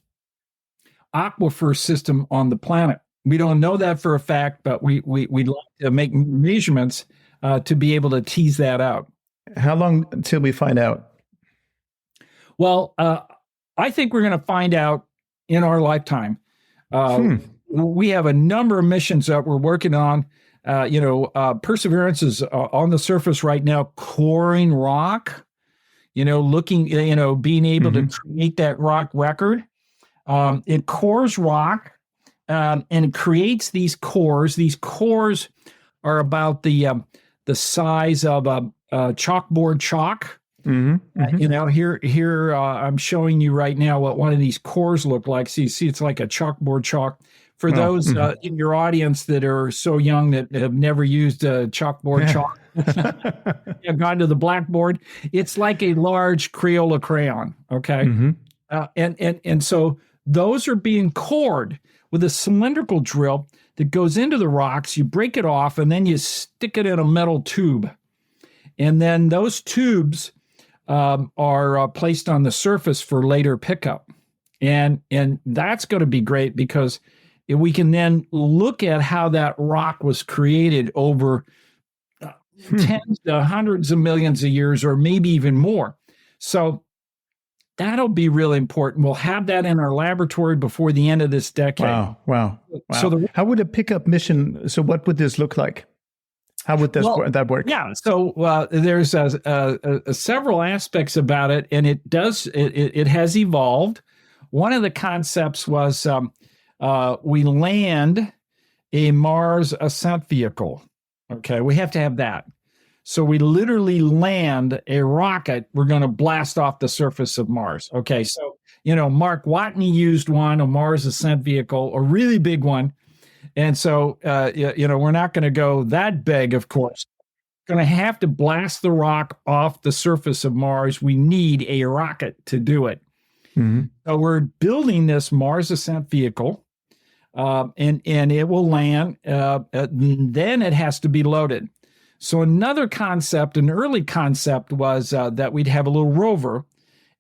aquifer system on the planet. We don't know that for a fact, but we'd like to make measurements to be able to tease that out. How long until we find out? Well, I think we're going to find out in our lifetime. We have a number of missions that we're working on. Perseverance is on the surface right now, coring rock, looking, being able to create that rock record. It cores rock and it creates these cores. These cores are about the size of a chalkboard chalk. Here I'm showing you right now what one of these cores look like. So you see, it's like a chalkboard chalk. For those in your audience that are so young that have never used a chalkboard chalk, have gone to the blackboard, it's like a large Crayola crayon. Okay, and so those are being cored with a cylindrical drill that goes into the rocks. You break it off, and then you stick it in a metal tube, and then those tubes are placed on the surface for later pickup. And that's going to be great because we can then look at how that rock was created over tens to hundreds of millions of years, or maybe even more. So that'll be really important. We'll have that in our laboratory before the end of this decade. Wow. So how would a pickup mission, so what would this look like? How would that work? Yeah, so there's several aspects about it, and it has evolved. One of the concepts was we land a Mars ascent vehicle. Okay, we have to have that. So we literally land a rocket. We're going to blast off the surface of Mars. Okay, so Mark Watney used one, a Mars ascent vehicle, a really big one. And so, we're not going to go that big, of course. Going to have to blast the rock off the surface of Mars. We need a rocket to do it. So we're building this Mars ascent vehicle, and it will land. Then it has to be loaded. So another concept, an early concept, was that we'd have a little rover,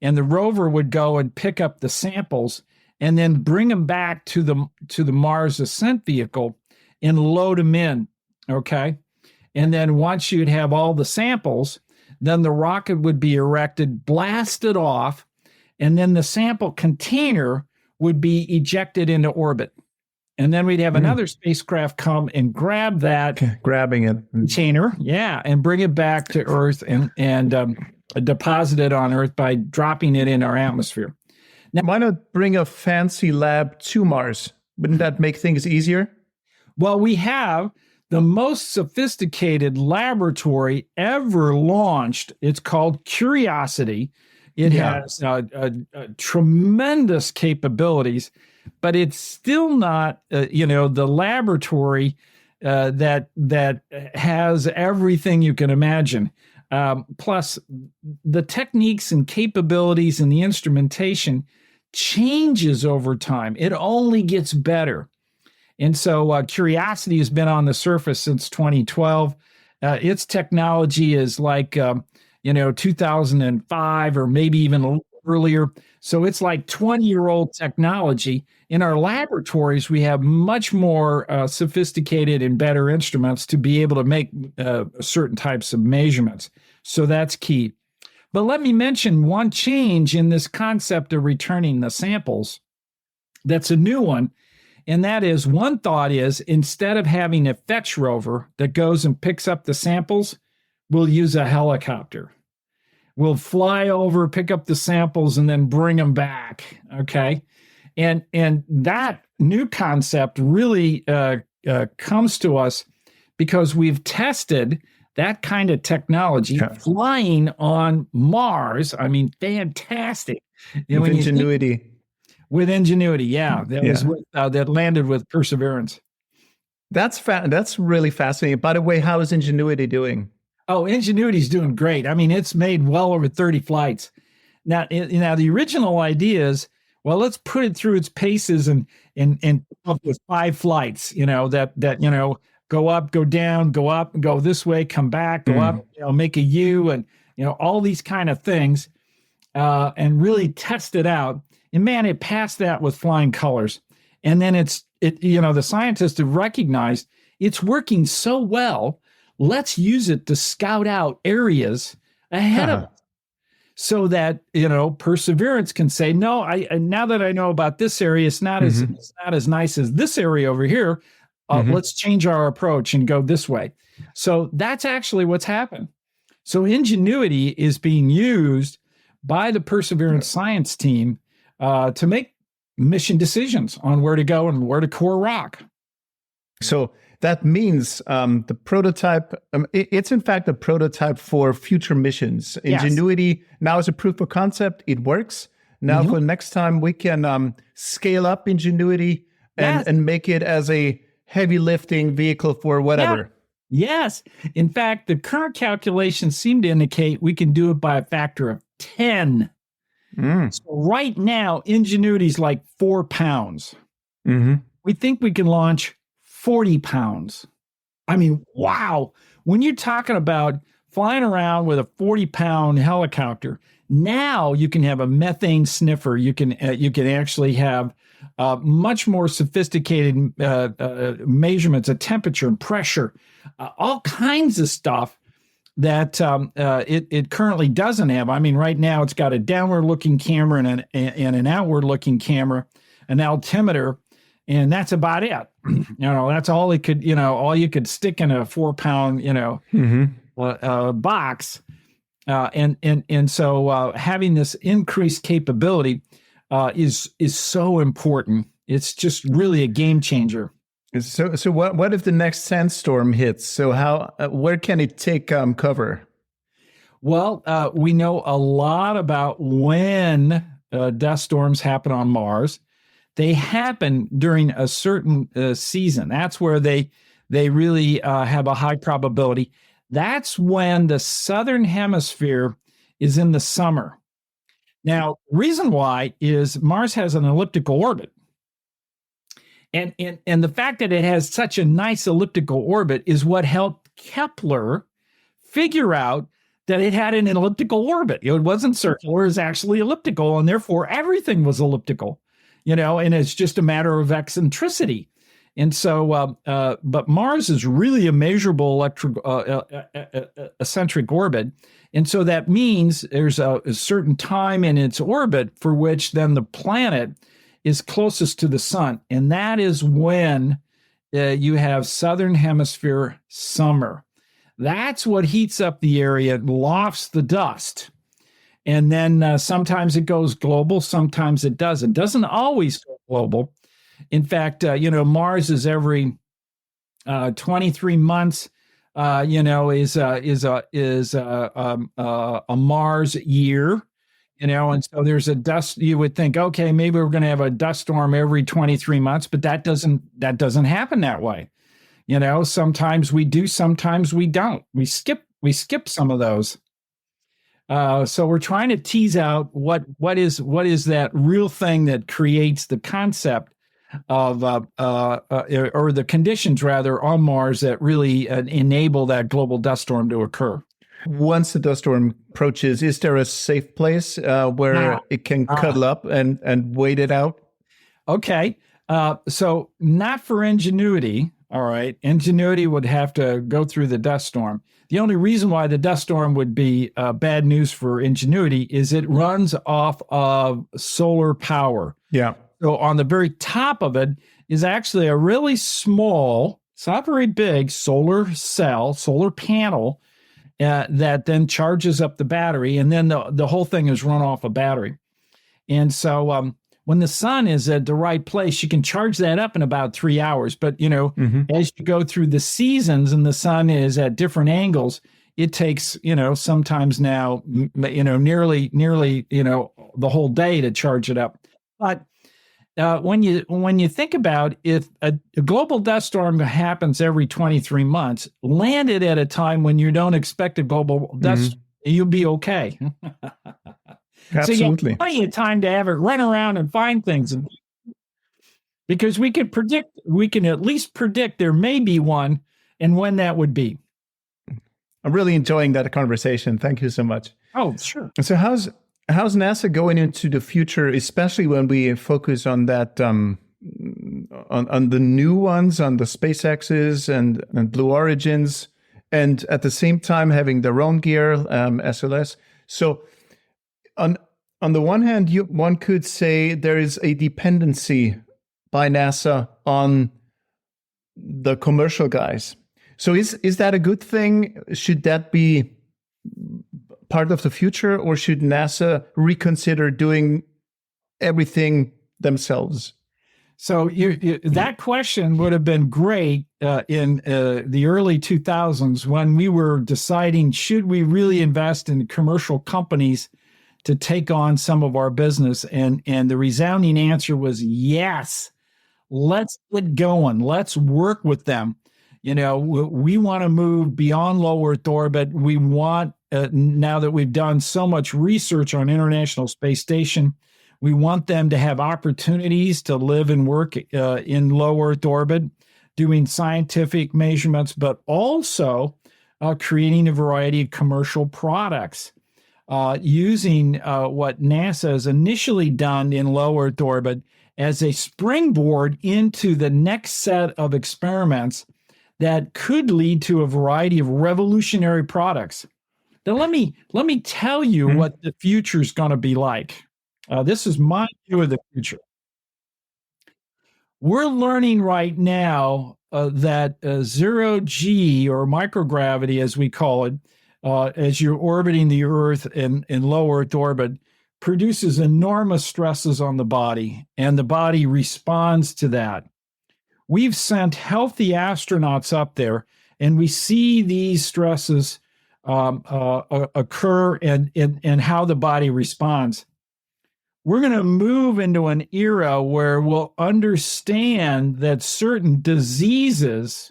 and the rover would go and pick up the samples and then bring them back to the Mars ascent vehicle and load them in, okay? And then once you'd have all the samples, then the rocket would be erected, blasted off, and then the sample container would be ejected into orbit. And then we'd have another spacecraft come and grab that grabbing it container, and bring it back to Earth and deposit it on Earth by dropping it in our atmosphere. Now, why not bring a fancy lab to Mars? Wouldn't that make things easier? Well, we have the most sophisticated laboratory ever launched. It's called Curiosity. It has tremendous capabilities, but it's still not, the laboratory that has everything you can imagine. Plus, the techniques and capabilities and the instrumentation changes over time. It only gets better. And so Curiosity has been on the surface since 2012. Its technology is like, 2005 or maybe even a little earlier. So it's like 20-year-old technology. In our laboratories, we have much more sophisticated and better instruments to be able to make certain types of measurements. So that's key. But let me mention one change in this concept of returning the samples. That's a new one. And that is, one thought is, instead of having a fetch rover that goes and picks up the samples, we'll use a helicopter. We'll fly over, pick up the samples, and then bring them back. Okay. And that new concept really comes to us because we've tested that kind of technology flying on Mars. I mean, fantastic. With Ingenuity. With Ingenuity, that landed with Perseverance. That's really fascinating. By the way, how is Ingenuity doing? Oh, Ingenuity's doing great. I mean, it's made well over 30 flights. Now, the original idea is, well, let's put it through its paces and up with 5 flights, that go up, go down, go up, go this way, come back, go up, make a U, and all these kind of things, and really test it out. And man, it passed that with flying colors. And then the scientists have recognized it's working so well. Let's use it to scout out areas ahead of us. so that, Perseverance can say, no, now that I know about this area, it's not as nice as this area over here. Let's change our approach and go this way. So that's actually what's happened. So Ingenuity is being used by the Perseverance science team to make mission decisions on where to go and where to core rock. So that means the prototype, it's in fact a prototype for future missions. Ingenuity now is a proof of concept. It works. Now for next time, we can scale up Ingenuity and make it as a heavy lifting vehicle for whatever. Yes. In fact, the current calculations seem to indicate we can do it by a factor of 10. So right now, Ingenuity is like 4 pounds. We think we can launch 40 pounds. I mean, wow. When you're talking about flying around with a 40-pound helicopter, now you can have a methane sniffer. You can actually have much more sophisticated measurements of temperature and pressure, all kinds of stuff that it currently doesn't have. I mean, right now it's got a downward-looking camera and an outward-looking camera, an altimeter, and that's about it. That's all it could. All you could stick in a 4-pound, box, and so having this increased capability is so important. It's just really a game changer. So what if the next sandstorm hits? So where can it take cover? Well, we know a lot about when dust storms happen on Mars. They happen during a certain season. That's where they really have a high probability. That's when the southern hemisphere is in the summer. Now, reason why is Mars has an elliptical orbit. And the fact that it has such a nice elliptical orbit is what helped Kepler figure out that it had an elliptical orbit. It wasn't circular, it was actually elliptical, and therefore everything was elliptical, and it's just a matter of eccentricity. And so, but Mars is really a measurable eccentric orbit. And so that means there's a certain time in its orbit for which then the planet is closest to the sun. And that is when you have southern hemisphere summer. That's what heats up the area, lofts the dust. And then sometimes it goes global, sometimes it doesn't. Doesn't always go global. In fact, Mars is every 23 months. Is a Mars year. And so there's a dust. You would think, okay, maybe we're going to have a dust storm every 23 months, but that doesn't happen that way. Sometimes we do, sometimes we don't. We skip some of those. So we're trying to tease out what is that real thing that creates the concept of or the conditions rather on Mars that really enable that global dust storm to occur. Once the dust storm approaches, is there a safe place where it can cuddle up and wait it out? Okay, so not for Ingenuity. All right, Ingenuity would have to go through the dust storm. The only reason why the dust storm would be bad news for Ingenuity is it runs off of solar power. Yeah. So on the very top of it is actually a really small, it's not very big, solar panel that then charges up the battery, and then the whole thing is run off a battery. And so when the sun is at the right place, you can charge that up in about 3 hours. But, as you go through the seasons and the sun is at different angles, it takes, sometimes now, nearly, the whole day to charge it up. But when you think about if a global dust storm happens every 23 months, landed at a time when you don't expect a global dust, you'll be okay. Absolutely. So you have plenty of time to have it run around and find things. Because we can at least predict there may be one and when that would be. I'm really enjoying that conversation. Thank you so much. Oh, sure. So how's NASA going into the future, especially when we focus on that, on the new ones, on the SpaceX's and Blue Origins, and at the same time having their own gear, SLS. So on the one hand, one could say there is a dependency by NASA on the commercial guys. So is that a good thing? Should that be part of the future, or should NASA reconsider doing everything themselves? So that question would have been great in the early 2000s when we were deciding, should we really invest in commercial companies to take on some of our business? And the resounding answer was yes. Let's get going. Let's work with them. We want to move beyond low Earth orbit. We want, now that we've done so much research on International Space Station, we want them to have opportunities to live and work in low Earth orbit, doing scientific measurements, but also creating a variety of commercial products, using what NASA has initially done in low Earth orbit as a springboard into the next set of experiments that could lead to a variety of revolutionary products. Now, let me tell you what the future is going to be like. This is my view of the future. We're learning right now that zero G, or microgravity as we call it, as you're orbiting the Earth in low Earth orbit, produces enormous stresses on the body, and the body responds to that. We've sent healthy astronauts up there, and we see these stresses occur and how the body responds. We're going to move into an era where we'll understand that certain diseases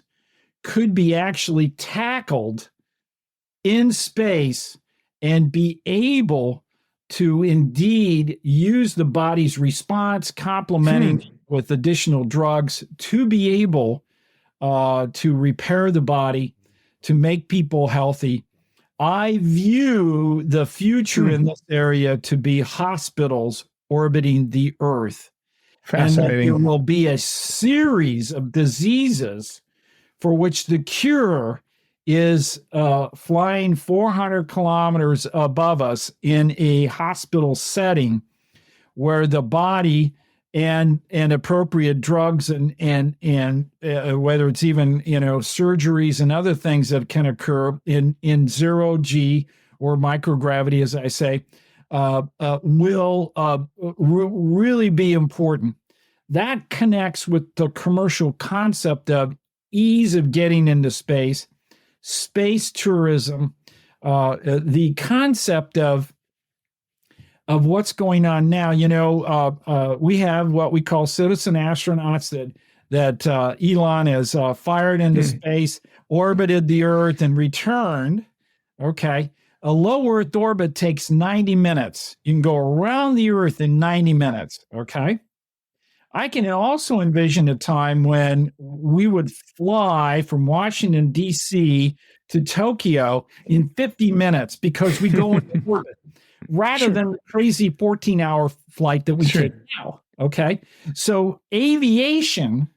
could be actually tackled in space and be able to indeed use the body's response, complementing with additional drugs to be able to repair the body, to make people healthy. I view the future in this area to be hospitals orbiting the Earth. Fascinating. And there will be a series of diseases for which the cure is flying 400 kilometers above us in a hospital setting where the body and appropriate drugs and whether it's even surgeries and other things that can occur in zero G or microgravity, as I say, will really be important. That connects with the commercial concept of ease of getting into space, space tourism, the concept of what's going on now. We have what we call citizen astronauts that Elon has fired into space, orbited the Earth, and returned. Okay. A low Earth orbit takes 90 minutes. You can go around the Earth in 90 minutes. Okay. I can also envision a time when we would fly from Washington, D.C. to Tokyo in 50 minutes because we go into orbit rather than the crazy 14-hour flight that we take now. Okay. So aviation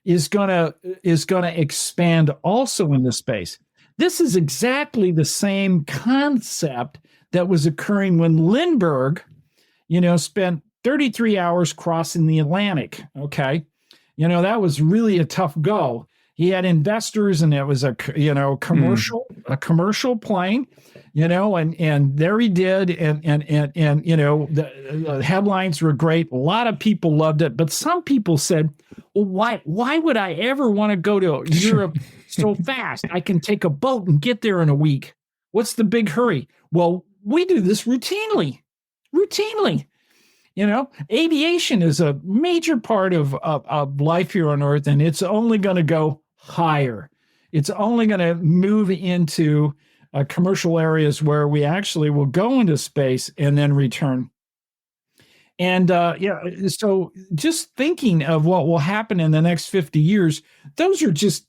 is gonna expand also into space. This is exactly the same concept that was occurring when Lindbergh, spent 33 hours crossing the Atlantic. Okay. That was really a tough go. He had investors, and it was a commercial plane, and there he did. And the headlines were great. A lot of people loved it, but some people said, well, why would I ever want to go to Europe so fast? I can take a boat and get there in a week. What's the big hurry? Well, we do this routinely. Aviation is a major part of life here on Earth, and it's only going to go higher. It's only going to move into commercial areas where we actually will go into space and then return. And so just thinking of what will happen in the next 50 years, those are just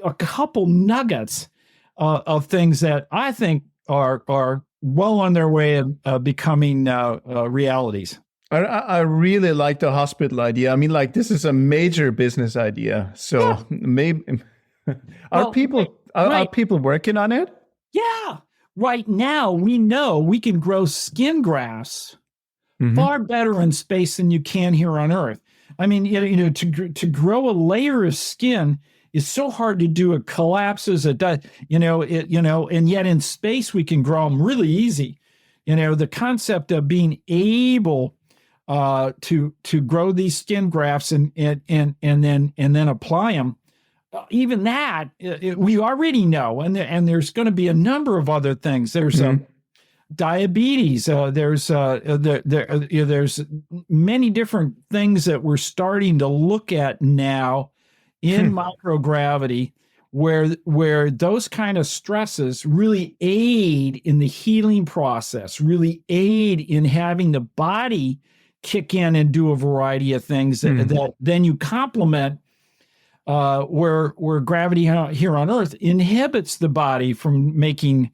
a couple nuggets of things that I think are well on their way of becoming realities. I really like the hospital idea. I mean, this is a major business idea. So maybe are people working on it? Yeah. right now we know we can grow skin grafts far better in space than you can here on Earth. I mean, to grow a layer of skin is so hard to do. It collapses. It does, and yet in space we can grow them really easy. The concept of being able to grow these skin grafts and then apply them, even that we already know, and there's going to be a number of other things. There's diabetes. There's many different things that we're starting to look at now in microgravity, where those kind of stresses really aid in the healing process, really aid in having the body kick in and do a variety of things that then you complement, where gravity here on Earth inhibits the body from making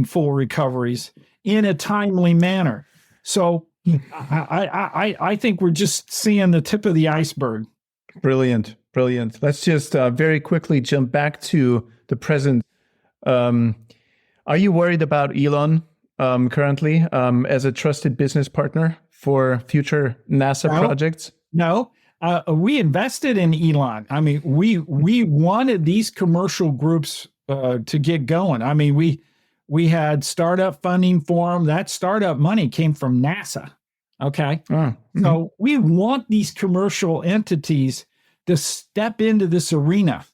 full recoveries in a timely manner. So I think we're just seeing the tip of the iceberg. Brilliant. Let's just very quickly jump back to the present. Are you worried about Elon currently as a trusted business partner for future NASA projects? No. We invested in Elon. I mean, we wanted these commercial groups to get going. I mean, we had startup funding for them. That startup money came from NASA. Okay. So we want these commercial entities to step into this arena.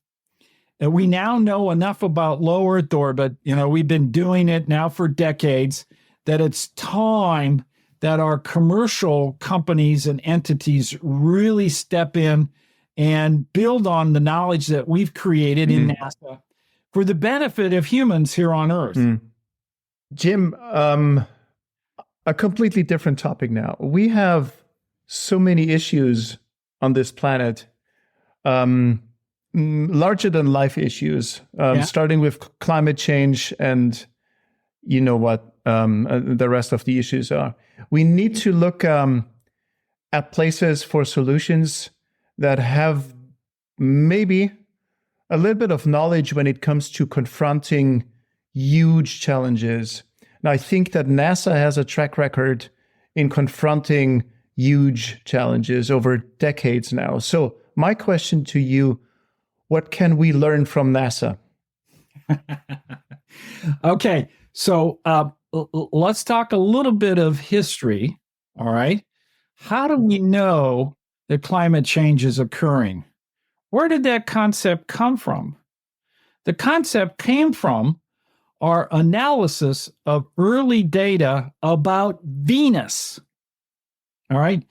And we now know enough about low Earth orbit. We've been doing it now for decades, that it's time that our commercial companies and entities really step in and build on the knowledge that we've created in NASA for the benefit of humans here on Earth. Jim, a completely different topic now. We have so many issues on this planet, larger than life issues, starting with climate change and what the rest of the issues are. We need to look at places for solutions that have maybe a little bit of knowledge when it comes to confronting huge challenges. Now, I think that NASA has a track record in confronting huge challenges over decades now. So my question to you, what can we learn from NASA? Okay, so let's talk a little bit of history, all right? How do we know that climate change is occurring? Where did that concept come from? The concept came from our analysis of early data about Venus, all right?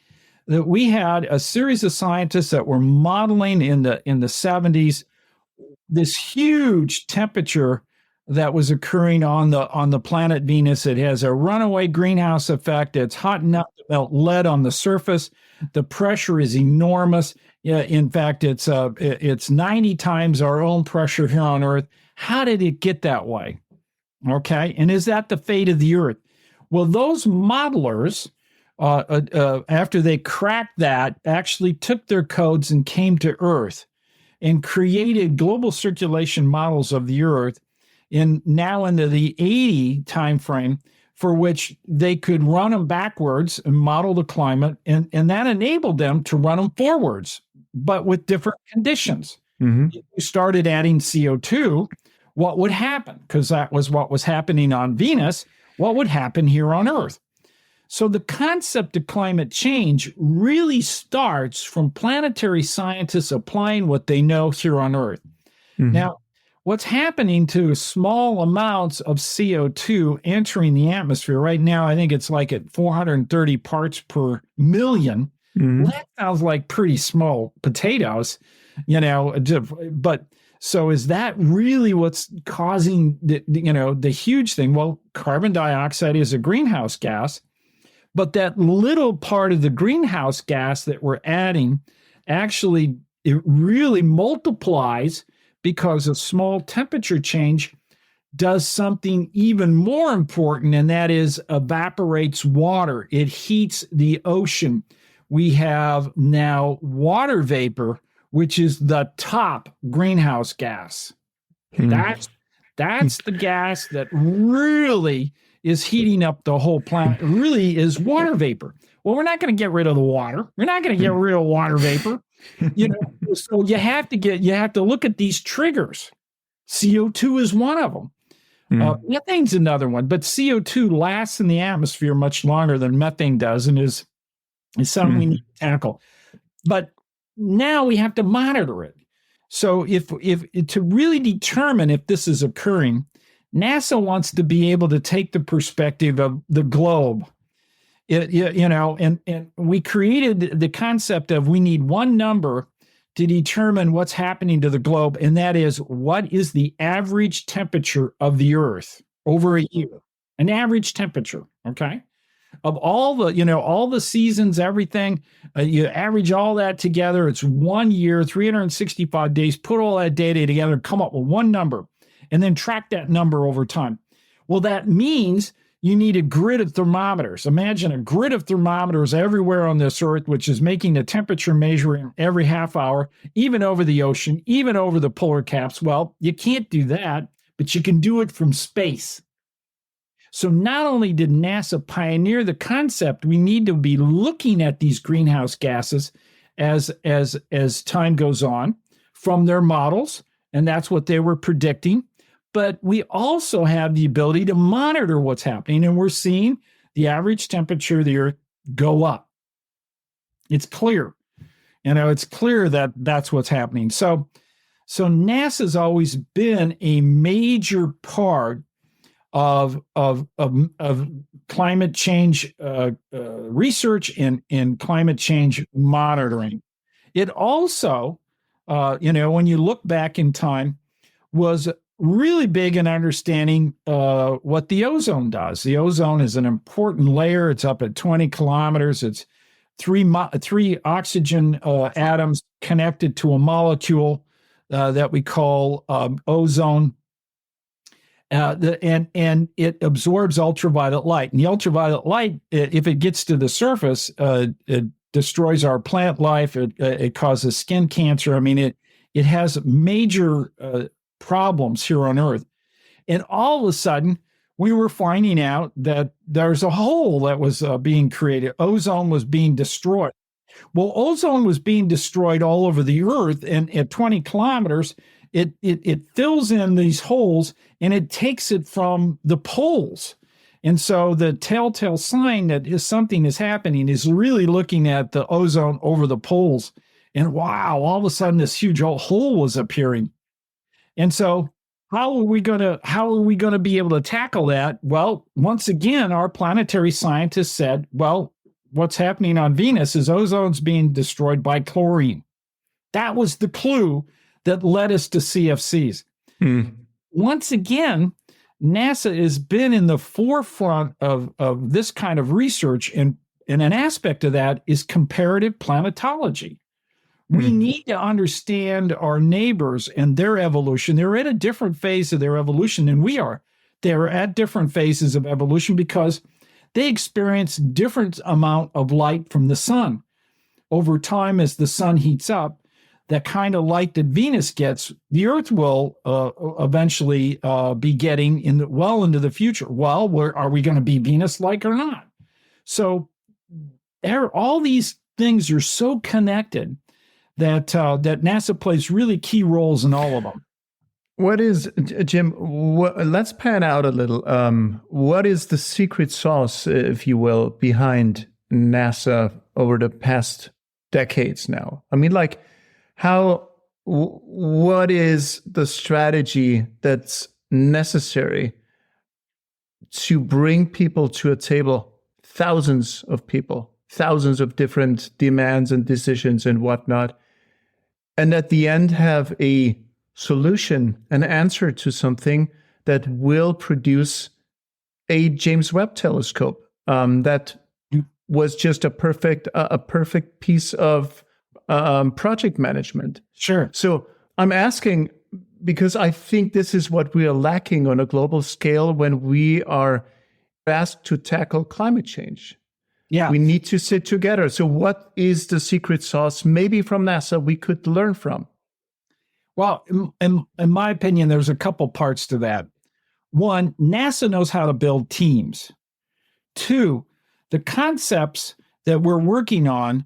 That we had a series of scientists that were modeling in the 70s this huge temperature that was occurring on the planet Venus. It has a runaway greenhouse effect. It's hot enough to melt lead on the surface. The pressure is enormous. Yeah, in fact, it's 90 times our own pressure here on Earth. How did it get that way? Okay, and is that the fate of the Earth? Well, those modelers, after they cracked that, actually took their codes and came to Earth and created global circulation models of the Earth now into the 80 timeframe, for which they could run them backwards and model the climate, and that enabled them to run them forwards, but with different conditions. If you started adding CO2, what would happen? Because that was what was happening on Venus. What would happen here on Earth? So the concept of climate change really starts from planetary scientists applying what they know here on Earth. Now, what's happening to small amounts of CO2 entering the atmosphere right now, I think it's like at 430 parts per million. That sounds like pretty small potatoes, but so is that really what's causing the huge thing? Well, carbon dioxide is a greenhouse gas, but that little part of the greenhouse gas that we're adding actually, it really multiplies because a small temperature change does something even more important, and that is evaporates water. It heats the ocean. We have now water vapor, which is the top greenhouse gas. That's the gas that really is heating up the whole planet. It really is water vapor. Well, we're not going to get rid of the water. We're not going to get rid of water vapor. So you have to look at these triggers. CO2 is one of them. Methane's another one, but CO2 lasts in the atmosphere much longer than methane does, and is something we need to tackle. But now we have to monitor it. So if to really determine if this is occurring, NASA wants to be able to take the perspective of the globe. And we created the concept of we need one number to determine what's happening to the globe, and that is, what is the average temperature of the Earth over a year? An average temperature, okay? Of all the seasons, everything, you average all that together, it's 1 year, 365 days, put all that data together, come up with one number, and then track that number over time. Well, that means you need a grid of thermometers. Imagine a grid of thermometers everywhere on this Earth, which is making the temperature measuring every half hour, even over the ocean, even over the polar caps. Well, you can't do that, but you can do it from space. So not only did NASA pioneer the concept, we need to be looking at these greenhouse gases as time goes on from their models, and that's what they were predicting. But we also have the ability to monitor what's happening, and we're seeing the average temperature of the Earth go up. It's clear. It's clear that that's what's happening. So NASA's always been a major part of climate change research and climate change monitoring. It also, when you look back in time, was really big in understanding what the ozone does. The ozone is an important layer. It's up at 20 kilometers. It's three oxygen atoms connected to a molecule that we call ozone. And it absorbs ultraviolet light. And the ultraviolet light, if it gets to the surface, it destroys our plant life. It causes skin cancer. I mean, it has major problems here on Earth. And all of a sudden, we were finding out that there's a hole that was being created. Ozone was being destroyed. Well, ozone was being destroyed all over the Earth, and at 20 kilometers, it fills in these holes, and it takes it from the poles. And so the telltale sign that something is happening is really looking at the ozone over the poles. And wow, all of a sudden, this huge hole was appearing. And so how are we going to be able to tackle that? Well, once again, our planetary scientists said, well, what's happening on Venus is ozone's being destroyed by chlorine. That was the clue that led us to CFCs. Once again, NASA has been in the forefront of this kind of research, and an aspect of that is comparative planetology. We need to understand our neighbors and their evolution. They're at a different phase of their evolution than we are. They're at different phases of evolution because they experience different amount of light from the sun. Over time, as the sun heats up, that kind of light that Venus gets, the Earth will eventually be getting well into the future. Well, are we going to be Venus-like or not? So all these things are so connected that NASA plays really key roles in all of them. What is, Jim, let's pan out a little. What is the secret sauce, if you will, behind NASA over the past decades now? I mean, what is the strategy that's necessary to bring people to a table, thousands of people, thousands of different demands and decisions and whatnot, and at the end have a solution, an answer to something that will produce a James Webb telescope that was just a perfect piece of project management. Sure. So I'm asking because I think this is what we are lacking on a global scale when we are asked to tackle climate change. Yeah. We need to sit together. So what is the secret sauce, maybe from NASA, we could learn from? Well, in my opinion, there's a couple parts to that. One, NASA knows how to build teams. Two, the concepts that we're working on,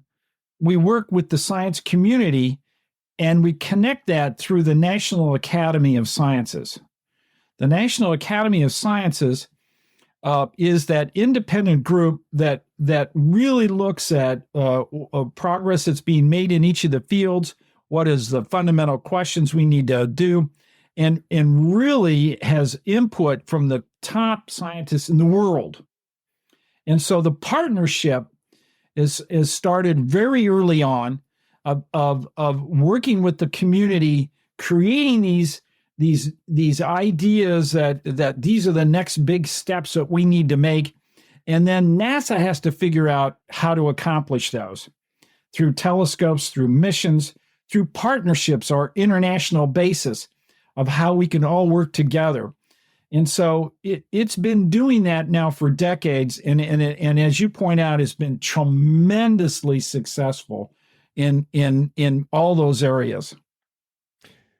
we work with the science community and we connect that through the National Academy of Sciences. The National Academy of Sciences is that independent group that really looks at progress that's being made in each of the fields, what is the fundamental questions we need to do, and really has input from the top scientists in the world. And so the partnership is started very early on of working with the community, creating these ideas that these are the next big steps that we need to make. And then NASA has to figure out how to accomplish those through telescopes, through missions, through partnerships or international basis of how we can all work together. And so it's been doing that now for decades. And as you point out, it's been tremendously successful in all those areas.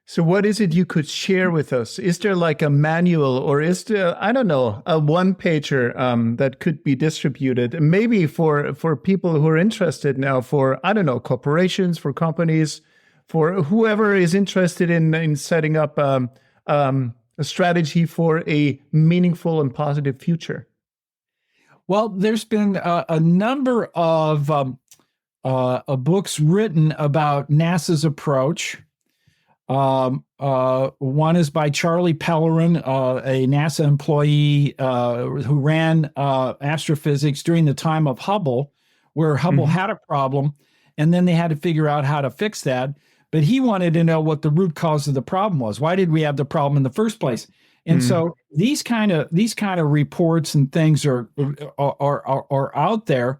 So what is it you could share with us? Is there like a manual, or is there, I don't know, a one-pager that could be distributed maybe for people who are interested now, for, I don't know, corporations, for companies, for whoever is interested in setting up a strategy for a meaningful and positive future? Well, there's been a number of books written about NASA's approach. One is by Charlie Pellerin, a NASA employee who ran astrophysics during the time of Hubble, where Hubble had a problem, and then they had to figure out how to fix that. But he wanted to know what the root cause of the problem was. Why did we have the problem in the first place? And so these kind of reports and things are out there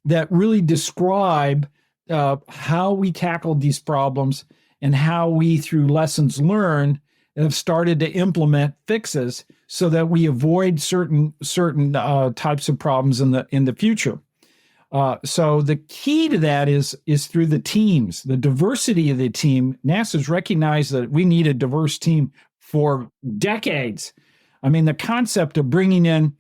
that really describe how we tackled these problems and how we, through lessons learned, have started to implement fixes so that we avoid certain types of problems in the future. So the key to that is through the teams, the diversity of the team. NASA's recognized that we need a diverse team for decades. I mean, the concept of bringing in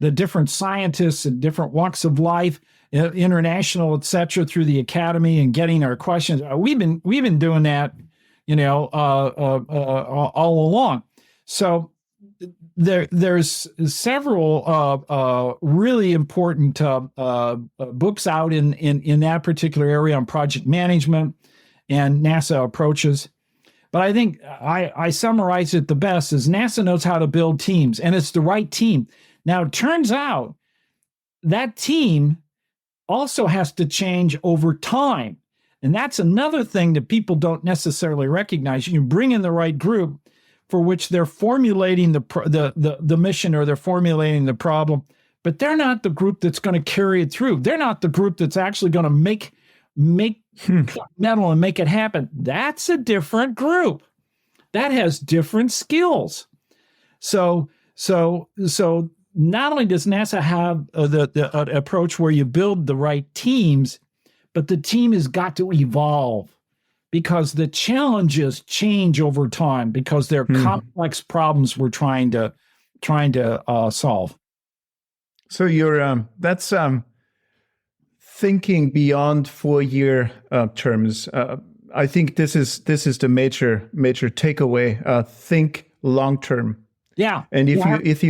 the different scientists and different walks of life, international, et cetera, through the academy and getting our questions. We've been doing that, all along. So there's several really important books out in that particular area on project management and NASA approaches. But I think I summarize it the best is NASA knows how to build teams, and it's the right team. Now, it turns out that team also has to change over time. And that's another thing that people don't necessarily recognize. You bring in the right group for which they're formulating the mission, or they're formulating the problem, but they're not the group that's going to carry it through. They're not the group that's actually going to make metal and make it happen. That's a different group that has different skills. So not only does NASA have the approach where you build the right teams, but the team has got to evolve because the challenges change over time because they're complex problems we're trying to solve. So you're that's thinking beyond 4-year terms. I think this is the major takeaway. Think long term. Yeah. And if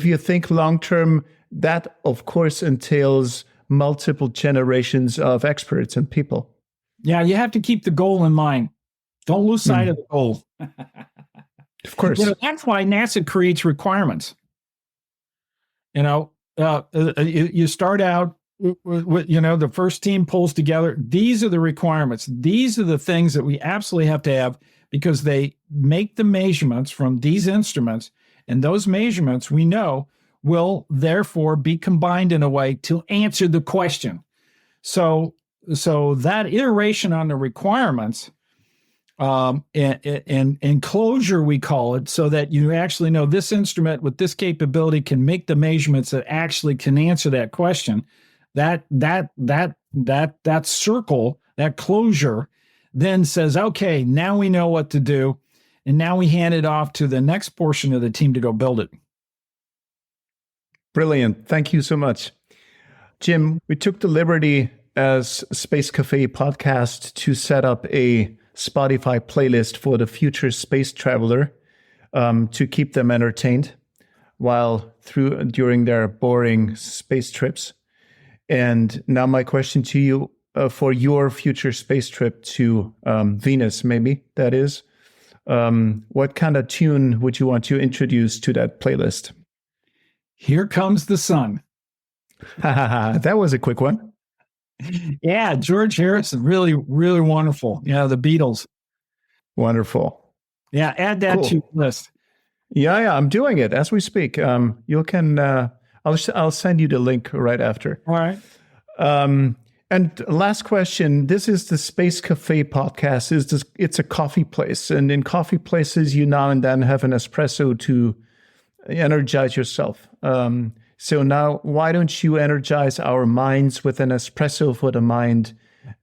you think long term, that of course entails multiple generations of experts and people. Yeah, you have to keep the goal in mind. Don't lose sight of the goal. Of course. That's why NASA creates requirements. You start out with, the first team pulls together. These are the requirements. These are the things that we absolutely have to have because they make the measurements from these instruments. And those measurements we know will therefore be combined in a way to answer the question. So that iteration on the requirements and closure, we call it, so that you actually know this instrument with this capability can make the measurements that actually can answer that question. That circle, that closure, then says, okay, now we know what to do. And now we hand it off to the next portion of the team to go build it. Brilliant. Thank you so much. Jim, we took the liberty as Space Café Podcast to set up a Spotify playlist for the future space traveler to keep them entertained during their boring space trips. And now my question to you for your future space trip to Venus, maybe that is, what kind of tune would you want to introduce to that playlist? Here Comes the Sun. That was a quick one. Yeah, George Harrison, really, really wonderful. Yeah, the Beatles. Wonderful. Yeah, add that to your list. Yeah, I'm doing it as we speak. You can. I'll send you the link right after. All right. And last question. This is the Space Café Podcast. It's a coffee place, and in coffee places, you now and then have an espresso to energize yourself. So now, why don't you energize our minds with an espresso for the mind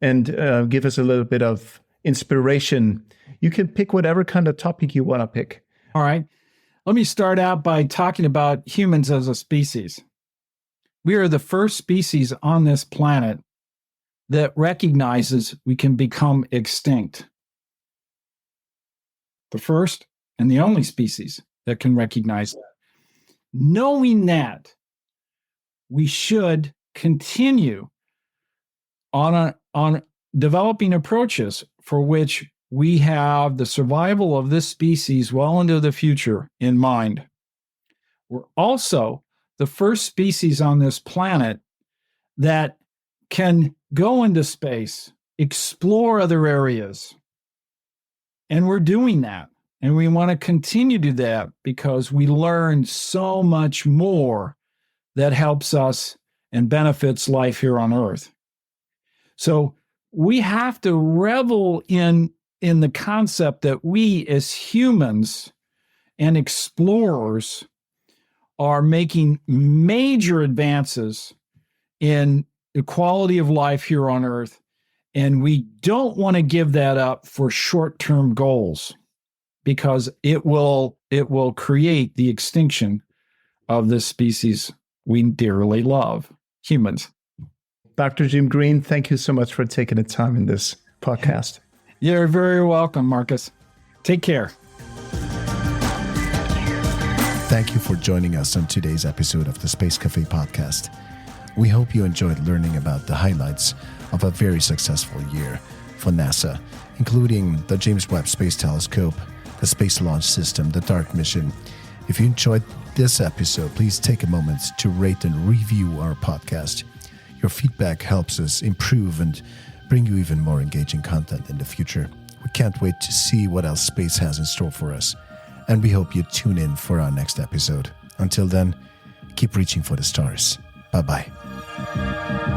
and give us a little bit of inspiration? You can pick whatever kind of topic you want to pick. All right. Let me start out by talking about humans as a species. We are the first species on this planet that recognizes we can become extinct. The first and the only species that can recognize that. Knowing that, we should continue on developing approaches for which we have the survival of this species well into the future in mind. We're also the first species on this planet that can go into space, explore other areas. And we're doing that. And we want to continue to do that because we learn so much more that helps us and benefits life here on Earth. So we have to revel in the concept that we as humans and explorers are making major advances in the quality of life here on Earth. And we don't want to give that up for short-term goals because it will create the extinction of this species we dearly love, humans. Dr. Jim Green, thank you so much for taking the time in this podcast. You're very welcome, Marcus. Take care. Thank you for joining us on today's episode of the Space Café Podcast. We hope you enjoyed learning about the highlights of a very successful year for NASA, including the James Webb Space Telescope, the Space Launch System, the DART mission. If you enjoyed this episode, please take a moment to rate and review our podcast. Your feedback helps us improve and bring you even more engaging content in the future. We can't wait to see what else space has in store for us, and we hope you tune in for our next episode. Until then, keep reaching for the stars. Bye-bye.